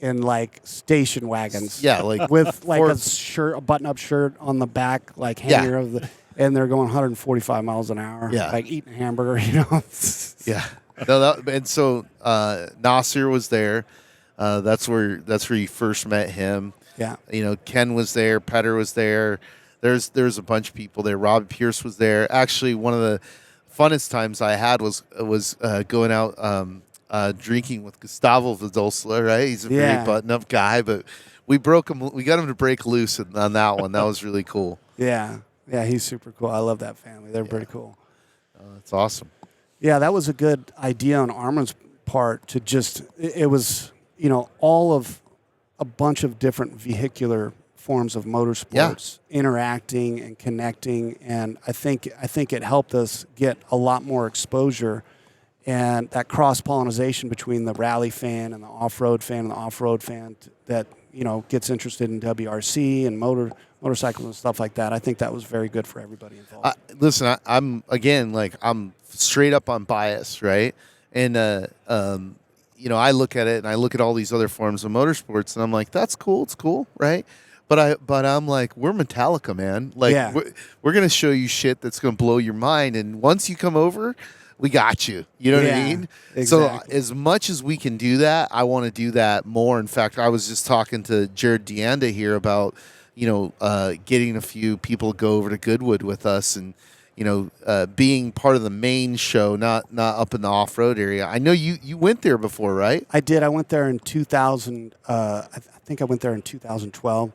like station wagons. Yeah, like with like a button-up shirt on the back, like hanger of the, and they're going 145 miles an hour. Yeah, like eating a hamburger, you know. Yeah. No, and so Nasir was there. That's where you first met him. Yeah. You know, Ken was there. Petter was there. There's a bunch of people there. Robbie Pierce was there. Actually, one of the funnest times I had was going out drinking with Gustavo Vidosla, right? He's a very button-up guy, but we got him to break loose on that one. That was really cool. Yeah, he's super cool. I love that family. They're pretty cool. That's awesome. Yeah, that was a good idea on Armin's part to just, it was, you know, all of a bunch of different vehicular forms of motorsports interacting and connecting, and I think it helped us get a lot more exposure and that cross-pollination between the rally fan and the off-road fan and the off-road fan that, you know, gets interested in WRC and motorcycles and stuff like that. I think that was very good for everybody involved. Listen, I'm straight up on bias, right? And you know, I look at it and I look at all these other forms of motorsports, and I'm like, that's cool, it's cool, right? But I'm like, we're Metallica, man. Like, we're gonna show you shit that's gonna blow your mind, and once you come over, we got you. You know what I mean? Exactly. So as much as we can do that, I want to do that more. In fact, I was just talking to Jared Deanda here about, you know, getting a few people to go over to Goodwood with us, and you know, being part of the main show, not up in the off-road area. I know you went there before, right? I did. I went there in 2000. I think I went there in 2012.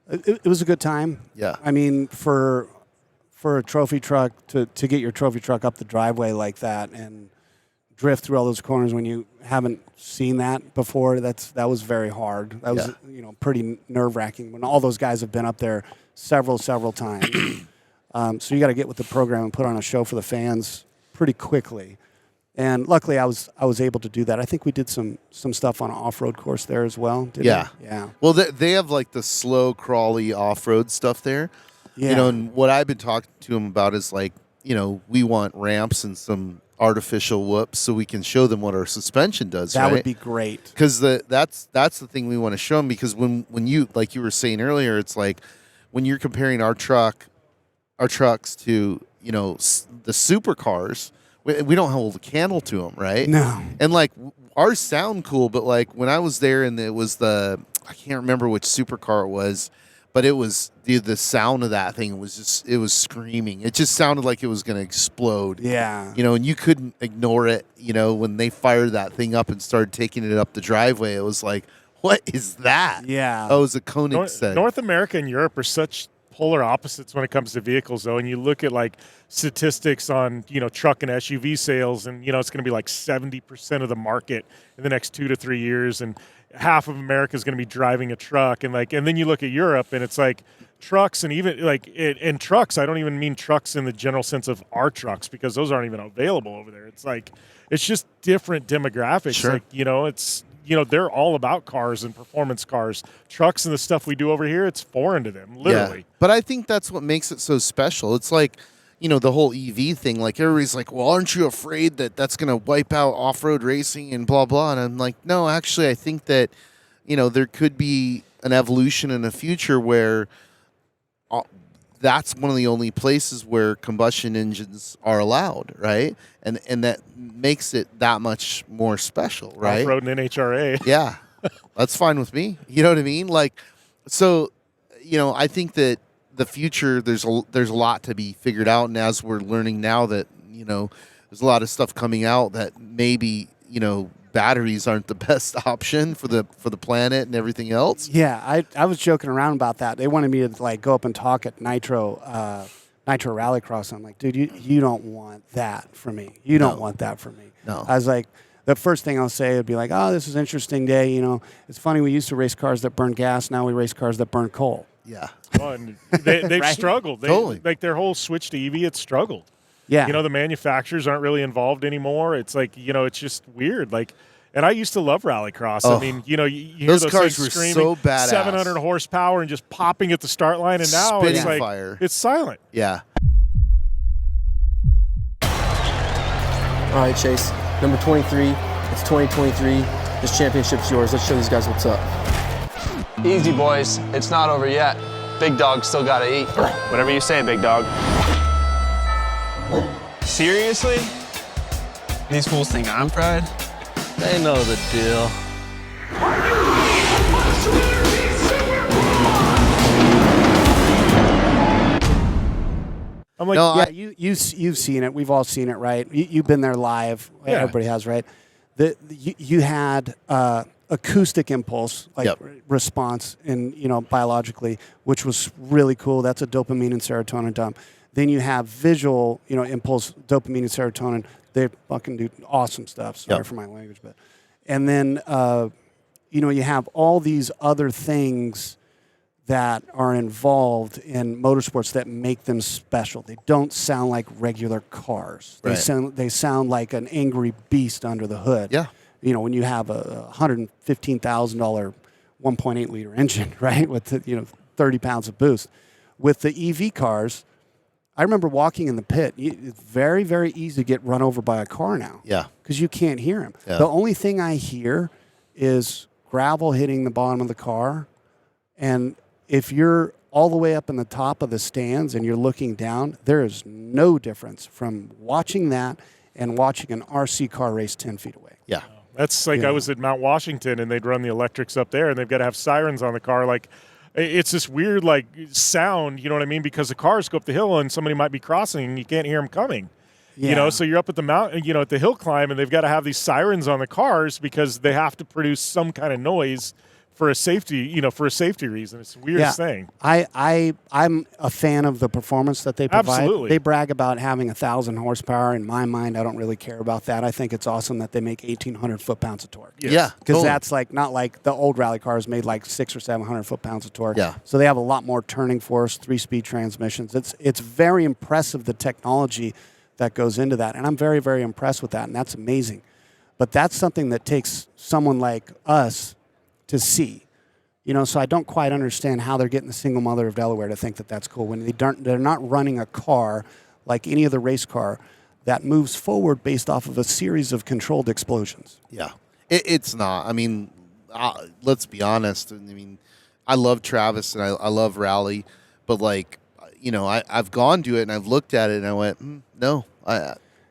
It was a good time. Yeah. I mean, for a trophy truck to get your trophy truck up the driveway like that and drift through all those corners when you haven't seen that before, that was very hard. That was you know, pretty nerve-wracking when all those guys have been up there several times. So you got to get with the program and put on a show for the fans pretty quickly. And luckily, I was able to do that. I think we did some stuff on an off-road course there as well. Yeah. Yeah. Well, they have like the slow, crawly off-road stuff there. Yeah. You know, and what I've been talking to them about is like, you know, we want ramps and some artificial whoops so we can show them what our suspension does. That would be great. Because that's the thing we want to show them. Because when you, like you were saying earlier, it's like when you're comparing our trucks to, you know, the supercars, we don't hold a candle to them, right? No. And like ours sound cool, but like when I was there and it was I can't remember which supercar it was, but it was the sound of that thing it was screaming. It just sounded like it was going to explode. Yeah. And you couldn't ignore it. When they fired that thing up and started taking it up the driveway, it was like, what is that? Yeah. Oh, it was a Koenigsegg. North America and Europe are such polar opposites when it comes to vehicles, though. And you look at like statistics on, truck and SUV sales, and, it's going to be like 70% of the market in the next 2 to 3 years. And half of America is going to be driving a truck. And then you look at Europe and it's like trucks, and even in trucks, I don't even mean trucks in the general sense of our trucks, because those aren't even available over there. It's like, it's just different demographics. Sure. Like, they're all about cars and performance cars. Trucks and the stuff we do over here, it's foreign to them, literally. Yeah. But I think that's what makes it so special. It's like, the whole EV thing. Like, everybody's like, well, aren't you afraid that that's going to wipe out off-road racing and blah, blah? And I'm like, no, actually, I think that, there could be an evolution in the future where that's one of the only places where combustion engines are allowed, right? And that makes it that much more special, right? Off-road and NHRA. Yeah, that's fine with me. You know what I mean? Like, so, I think that the future, there's a lot to be figured out, and as we're learning now that there's a lot of stuff coming out that maybe batteries aren't the best option for the planet and everything else. Yeah, I was joking around about that. They wanted me to like go up and talk at Nitro Rallycross. I'm like, dude, you don't want that for me. You don't want that for me. No. I was like, the first thing I'll say would be like, oh, this is an interesting day. It's funny, we used to race cars that burn gas. Now we race cars that burn coal. Yeah. Well, and they've Right? struggled. Totally. Like their whole switch to EV, it's struggled. Yeah. The manufacturers aren't really involved anymore. It's like, it's just weird. Like, and I used to love rallycross. Oh. I mean, you hear those cars things were screaming, so badass. 700 horsepower and just popping at the start line, and now Spitting it's like fire. it's silent. Yeah. All right, Chase, number 23, it's 2023. This championship's yours. Let's show these guys what's up. Easy, boys. It's not over yet. Big dog still gotta eat. Whatever you say, big dog. Seriously? These fools think I'm pride? They know the deal. I'm like, Yeah, you've seen it. We've all seen it, right? You've been there live. Yeah. Everybody has, right? You had acoustic impulse, like response, in biologically, which was really cool. That's a dopamine and serotonin dump. Then you have visual, impulse, dopamine and serotonin. They fucking do awesome stuff. Sorry for my language, but and then you have all these other things that are involved in motorsports that make them special. They don't sound like regular cars. Right. They sound like an angry beast under the hood. Yeah. When you have a $115,000 1.8 liter engine, right, with 30 pounds of boost. With the EV cars, I remember walking in the pit. It's very, very easy to get run over by a car now. Yeah. Because you can't hear them. Yeah. The only thing I hear is gravel hitting the bottom of the car, and if you're all the way up in the top of the stands and you're looking down, there is no difference from watching that and watching an RC car race 10 feet away. Yeah. that's like I was at Mount Washington and they'd run the electrics up there and they've got to have sirens on the car. Like, it's this weird like sound, you know what I mean? Because the cars go up the hill and somebody might be crossing and you can't hear them coming. Yeah. So you're up at the mountain, at the hill climb, and they've got to have these sirens on the cars because they have to produce some kind of noise for a safety, reason. It's the weirdest thing. I'm a fan of the performance that they provide. Absolutely. They brag about having 1,000 horsepower. In my mind, I don't really care about that. I think it's awesome that they make 1,800 foot-pounds of torque. Yes. Yeah. Because totally. that's like not like the old rally cars made like 600 or 700 foot-pounds of torque. Yeah. So they have a lot more turning force, 3-speed transmissions. It's very impressive, the technology that goes into that. And I'm very, very impressed with that, and that's amazing. But that's something that takes someone like us to see. So I don't quite understand how they're getting the single mother of Delaware to think that that's cool when they're not running a car like any other race car that moves forward based off of a series of controlled explosions. Yeah, it's not. I mean, let's be honest. I mean, I love Travis and I love Rally, but like, I've gone to it and I've looked at it and I went, no.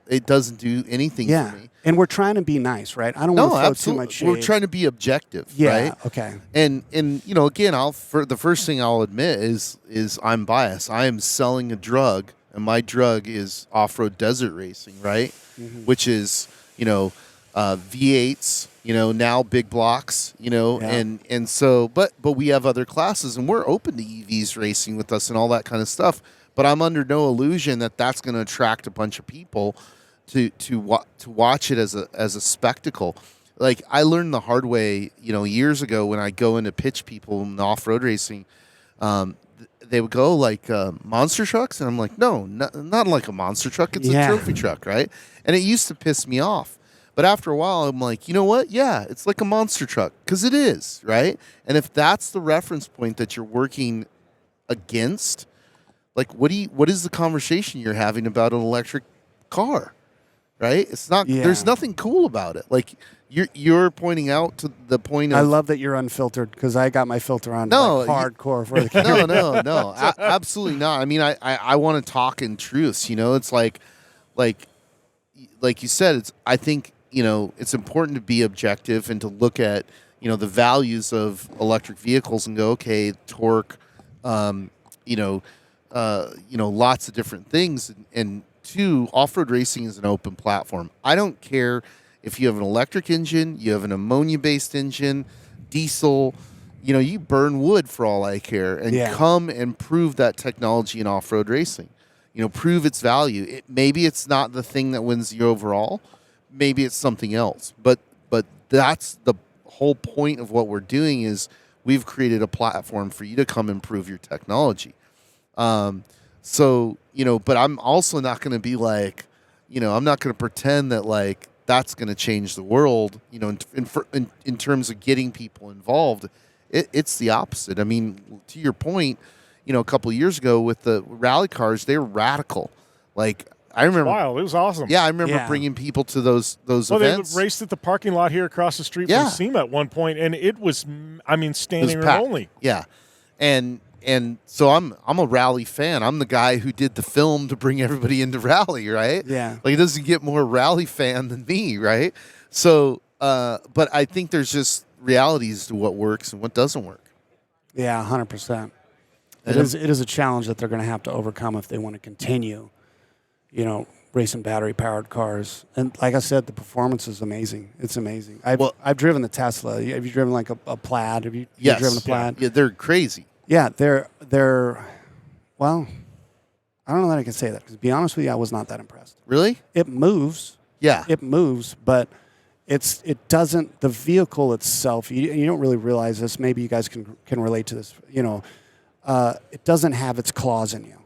it doesn't do anything for me. And we're trying to be nice, right? I don't want to throw too much shade. We're trying to be objective, right? Okay. And again, the first thing I'll admit is I'm biased. I am selling a drug, and my drug is off-road desert racing, right? Mm-hmm. Which is V8s, now big blocks, and so but we have other classes, and we're open to EVs racing with us and all that kind of stuff. But I'm under no illusion that that's going to attract a bunch of people to watch it as a spectacle. Like, I learned the hard way, years ago when I go in to pitch people in off-road racing. They would go like monster trucks, and I'm like, no, not like a monster truck. It's a trophy truck, right? And it used to piss me off. But after a while, I'm like, you know what? Yeah, it's like a monster truck, because it is, right? And if that's the reference point that you're working against, like, what is the conversation you're having about an electric car, right? It's not. Yeah. There's nothing cool about it. Like, you're pointing out to the point of. I love that you're unfiltered, because I got my filter on. Hardcore for the camera. No, absolutely not. I mean, I want to talk in truths. It's like you said. I think it's important to be objective and to look at the values of electric vehicles and go, okay, torque, lots of different things. And two, off-road racing is an open platform. I don't care if you have an electric engine, you have an ammonia-based engine, diesel, you burn wood for all I care, and come and prove that technology in off-road racing. Prove its value. Maybe it's not the thing that wins the overall. Maybe it's something else. But that's the whole point of what we're doing is we've created a platform for you to come and prove your technology. But I'm also not going to be like, I'm not going to pretend that like that's going to change the world, in terms of getting people involved. It's the opposite. I mean, to your point, a couple of years ago with the rally cars, they were radical. Like, I remember. Wow, it was awesome. Yeah, I remember bringing people to those events. They raced at the parking lot here across the street from SEMA at one point, and it was, standing room only. Yeah, and so I'm a rally fan. I'm the guy who did the film to bring everybody into rally, right? Yeah. Like, it doesn't get more rally fan than me, right? So, but I think there's just realities to what works and what doesn't work. Yeah, 100%. It is a challenge that they're going to have to overcome if they want to continue, racing battery-powered cars. And like I said, the performance is amazing. It's amazing. I've driven the Tesla. Have you driven like a Plaid? Have you driven a Plaid? Yeah, they're crazy. Yeah, they're well, I don't know that I can say that, because to be honest with you, I was not that impressed. Really? It moves. Yeah. It moves, but it doesn't, the vehicle itself, you don't really realize this. Maybe you guys can relate to this. It doesn't have its claws in you.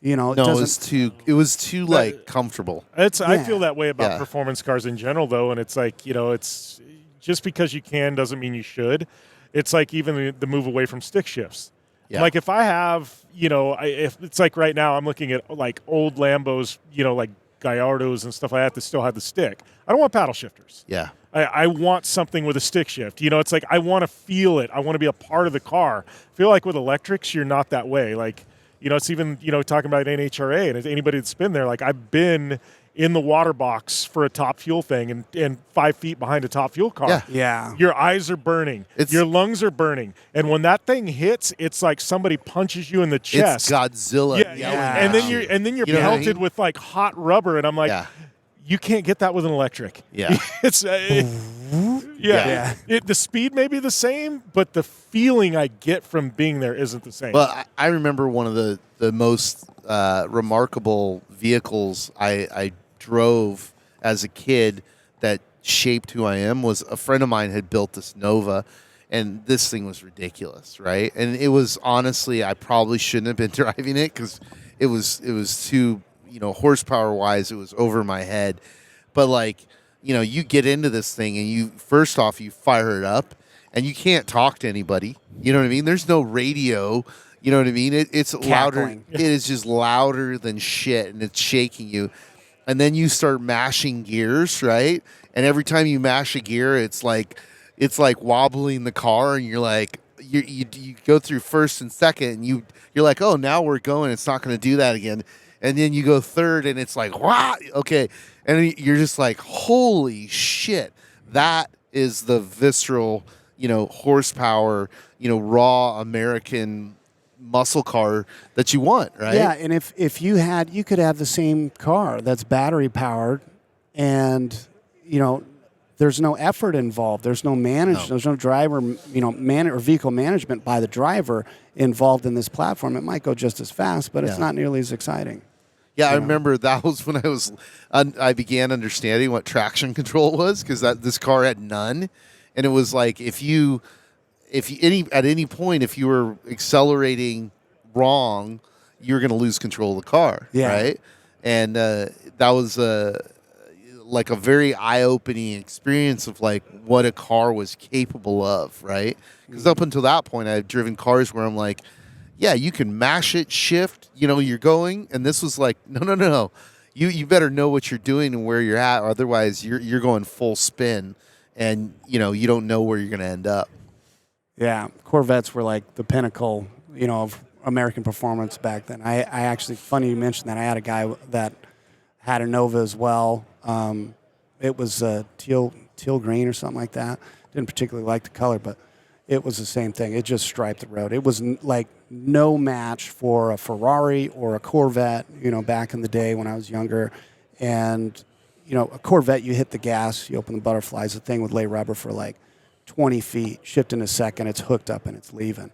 It was too like comfortable. I feel that way about performance cars in general, though, and it's like, it's just because you can doesn't mean you should. It's like even the move away from stick shifts. Yeah. Like, if I have, if it's like right now I'm looking at like old Lambos, like Gallardos and stuff like that still have the stick. I don't want paddle shifters. Yeah. I want something with a stick shift. It's like I want to feel it. I want to be a part of the car. I feel like with electrics, you're not that way. Like, it's even, talking about NHRA, and anybody that's been there, like, I've been in the water box for a top fuel thing and 5 feet behind a top fuel car. Yeah. Your eyes are burning. Your lungs are burning. And when that thing hits, it's like somebody punches you in the chest. It's Godzilla. Yeah. And then you're pelted with like hot rubber, and I'm like, you can't get that with an electric. Yeah. The speed may be the same, but the feeling I get from being there isn't the same. Well, I remember one of the most remarkable vehicles I drove as a kid that shaped who I am was a friend of mine had built this Nova, and this thing was ridiculous, right? And it was, honestly, I probably shouldn't have been driving it because it was too, horsepower wise, it was over my head. But like, you get into this thing and you fire it up and you can't talk to anybody. You know what I mean? There's no radio. You know what I mean? It's louder. It is just louder than shit, and it's shaking you. And then you start mashing gears, right? And every time you mash a gear, it's like wobbling the car, and you're like, you go through first and second, and you're like, oh, now we're going. It's not going to do that again. and then you go third, and it's like, wow, okay, and you're just like, holy shit, that is the visceral, horsepower, raw American muscle car that you want, right? Yeah, and if you could have the same car that's battery powered, and there's no effort involved. There's no There's no driver, or vehicle management by the driver involved in this platform. It might go just as fast, but it's not nearly as exciting. Yeah, I remember that was when I began understanding what traction control was, because this car had none, and it was like at any point if you were accelerating wrong, you were going to lose control of the car, right? And that was like a very eye-opening experience of like what a car was capable of, right? Because up until that point, I've driven cars where I'm like, yeah, you can mash it, shift, you're going, and this was like, no. You better know what you're doing and where you're at, or otherwise you're going full spin, and you don't know where you're going to end up. Yeah, Corvettes were like the pinnacle, of American performance back then. I actually, funny you mentioned that. I had a guy that had a Nova as well. It was teal green or something like that. Didn't particularly like the color, but it was the same thing. It just striped the road. It was like no match for a Ferrari or a Corvette, back in the day when I was younger. And, a Corvette, you hit the gas, you open the butterflies, the thing would lay rubber for like 20 feet, shift in a second, it's hooked up and it's leaving.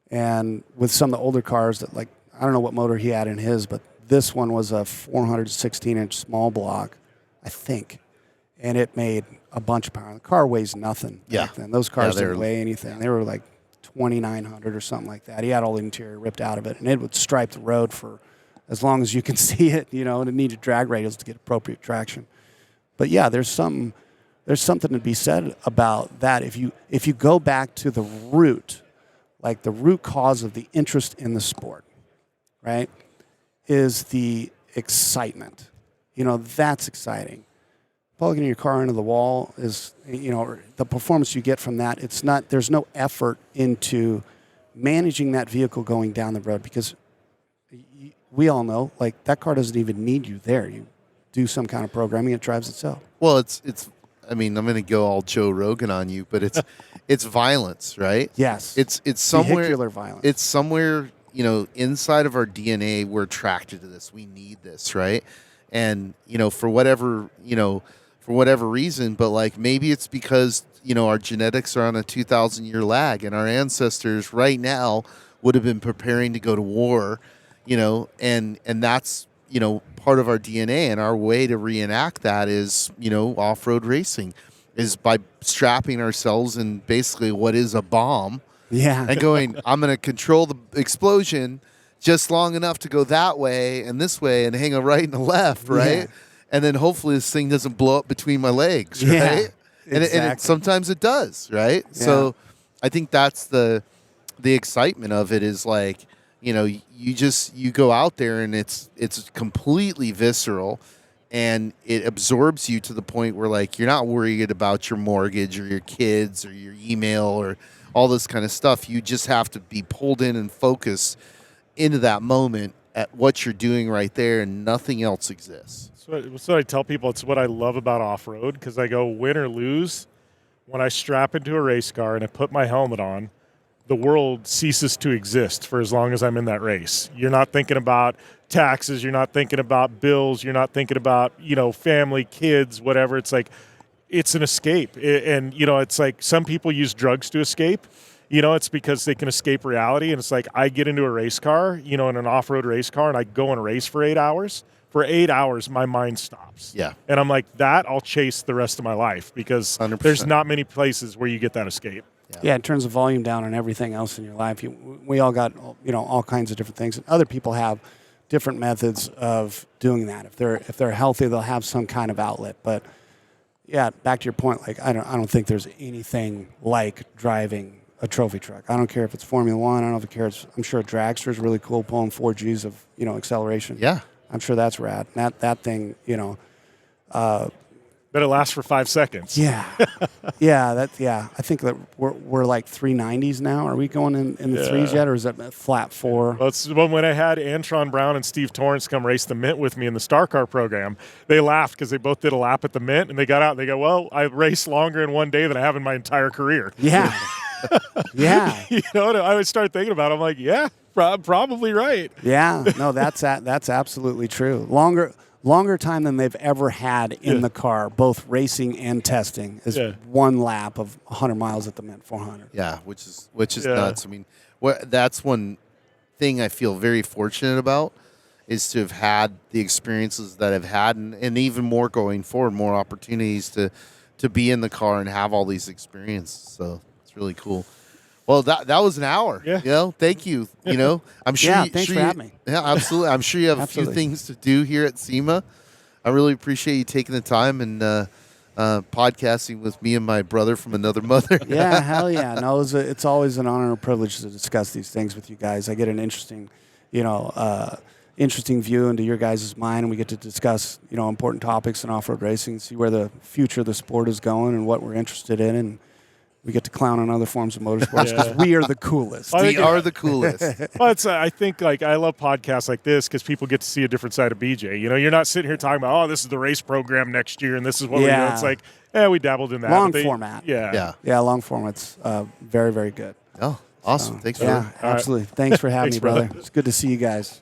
And with some of the older cars that, like, I don't know what motor he had in his, but this one was a 416-inch small block, I think. And it made a bunch of power. The car weighs nothing back then. Those cars didn't weigh anything. They were like 2,900 or something like that. He had all the interior ripped out of it, and it would stripe the road for as long as you can see it, and it needed drag radials to get appropriate traction. But yeah, there's something to be said about that. If you go back to the root, like the root cause of the interest in the sport, right, is the excitement. That's exciting. Plugging your car into the wall is, the performance you get from that. There's no effort into managing that vehicle going down the road, because we all know, like, that car doesn't even need you there. You do some kind of programming, it drives itself. Well, it's. I mean, I'm going to go all Joe Rogan on you, but it's violence, right? Yes. It's somewhere. Vehicular violence. It's somewhere, inside of our DNA. We're attracted to this. We need this, right? And for whatever reason, but like maybe it's because our genetics are on a 2,000-year lag, and our ancestors right now would have been preparing to go to war, and that's part of our DNA, and our way to reenact that is off-road racing, is by strapping ourselves in basically what is a bomb, and going, I'm going to control the explosion just long enough to go that way and this way and hang a right and a left, right? Yeah. And then hopefully this thing doesn't blow up between my legs, right? Yeah, and sometimes it does, right? Yeah. So I think that's the excitement of it, is like, you go out there and it's completely visceral, and it absorbs you to the point where, like, you're not worried about your mortgage or your kids or your email or all this kind of stuff. You just have to be pulled in and focused into that moment at what you're doing right there, and nothing else exists. So I tell people it's what I love about off-road, because I go, win or lose, when I strap into a race car and I put my helmet on, the world ceases to exist for as long as I'm in that race. You're not thinking about taxes. You're not thinking about bills. You're not thinking about, family, kids, whatever. It's like, it's an escape. And it's like some people use drugs to escape. It's because they can escape reality. And it's like, I get into a race car, in an off-road race car, and I go and race for 8 hours. For 8 hours, my mind stops. Yeah. And I'm like, that I'll chase the rest of my life, because 100%. There's not many places where you get that escape. Yeah, it turns the volume down on everything else in your life. We all got, all kinds of different things. And other people have different methods of doing that. If they're healthy, they'll have some kind of outlet. But yeah, back to your point, like, I don't think there's anything like driving a trophy truck. I don't care if it's Formula One. I don't know if it cares. I'm sure a dragster is really cool, pulling 4 Gs of acceleration. Yeah, I'm sure that's rad. That thing, That it lasts for 5 seconds. Yeah. I think that we're like 390s now. Are we going in the threes yet, or is that flat 4? Well, it's when I had Antron Brown and Steve Torrance come race the Mint with me in the Star Car program, they laughed because they both did a lap at the Mint, and they got out and they go, well, I raced longer in one day than I have in my entire career. Yeah. Yeah. You know, and I would start thinking about it. I'm like, yeah, probably right. Yeah. No, that's absolutely true. Longer time than they've ever had in the car, both racing and testing, is one lap of 100 miles at the Mint 400. Yeah, which is nuts. I mean, that's one thing I feel very fortunate about, is to have had the experiences that I've had, and even more going forward, more opportunities to be in the car and have all these experiences. So it's really cool. Well, that was an hour. Yeah. You know, thank you. You know, I'm sure. Thanks for having me. Yeah, absolutely. I'm sure you have a few things to do here at SEMA. I really appreciate you taking the time and podcasting with me and my brother from another mother. Yeah, hell yeah. No, it's always an honor and a privilege to discuss these things with you guys. I get an interesting view into your guys' mind, and we get to discuss, important topics in off-road racing, see where the future of the sport is going and what we're interested in, and we get to clown on other forms of motorsports because we are the coolest. We are the coolest. Well, I think I love podcasts like this because people get to see a different side of BJ. You know, you're not sitting here talking about, this is the race program next year and this is what we do. It's like, we dabbled in that. Long format. Yeah, long format's very, very good. Oh, awesome. Thanks for absolutely. Thanks for having me, brother. It's good to see you guys.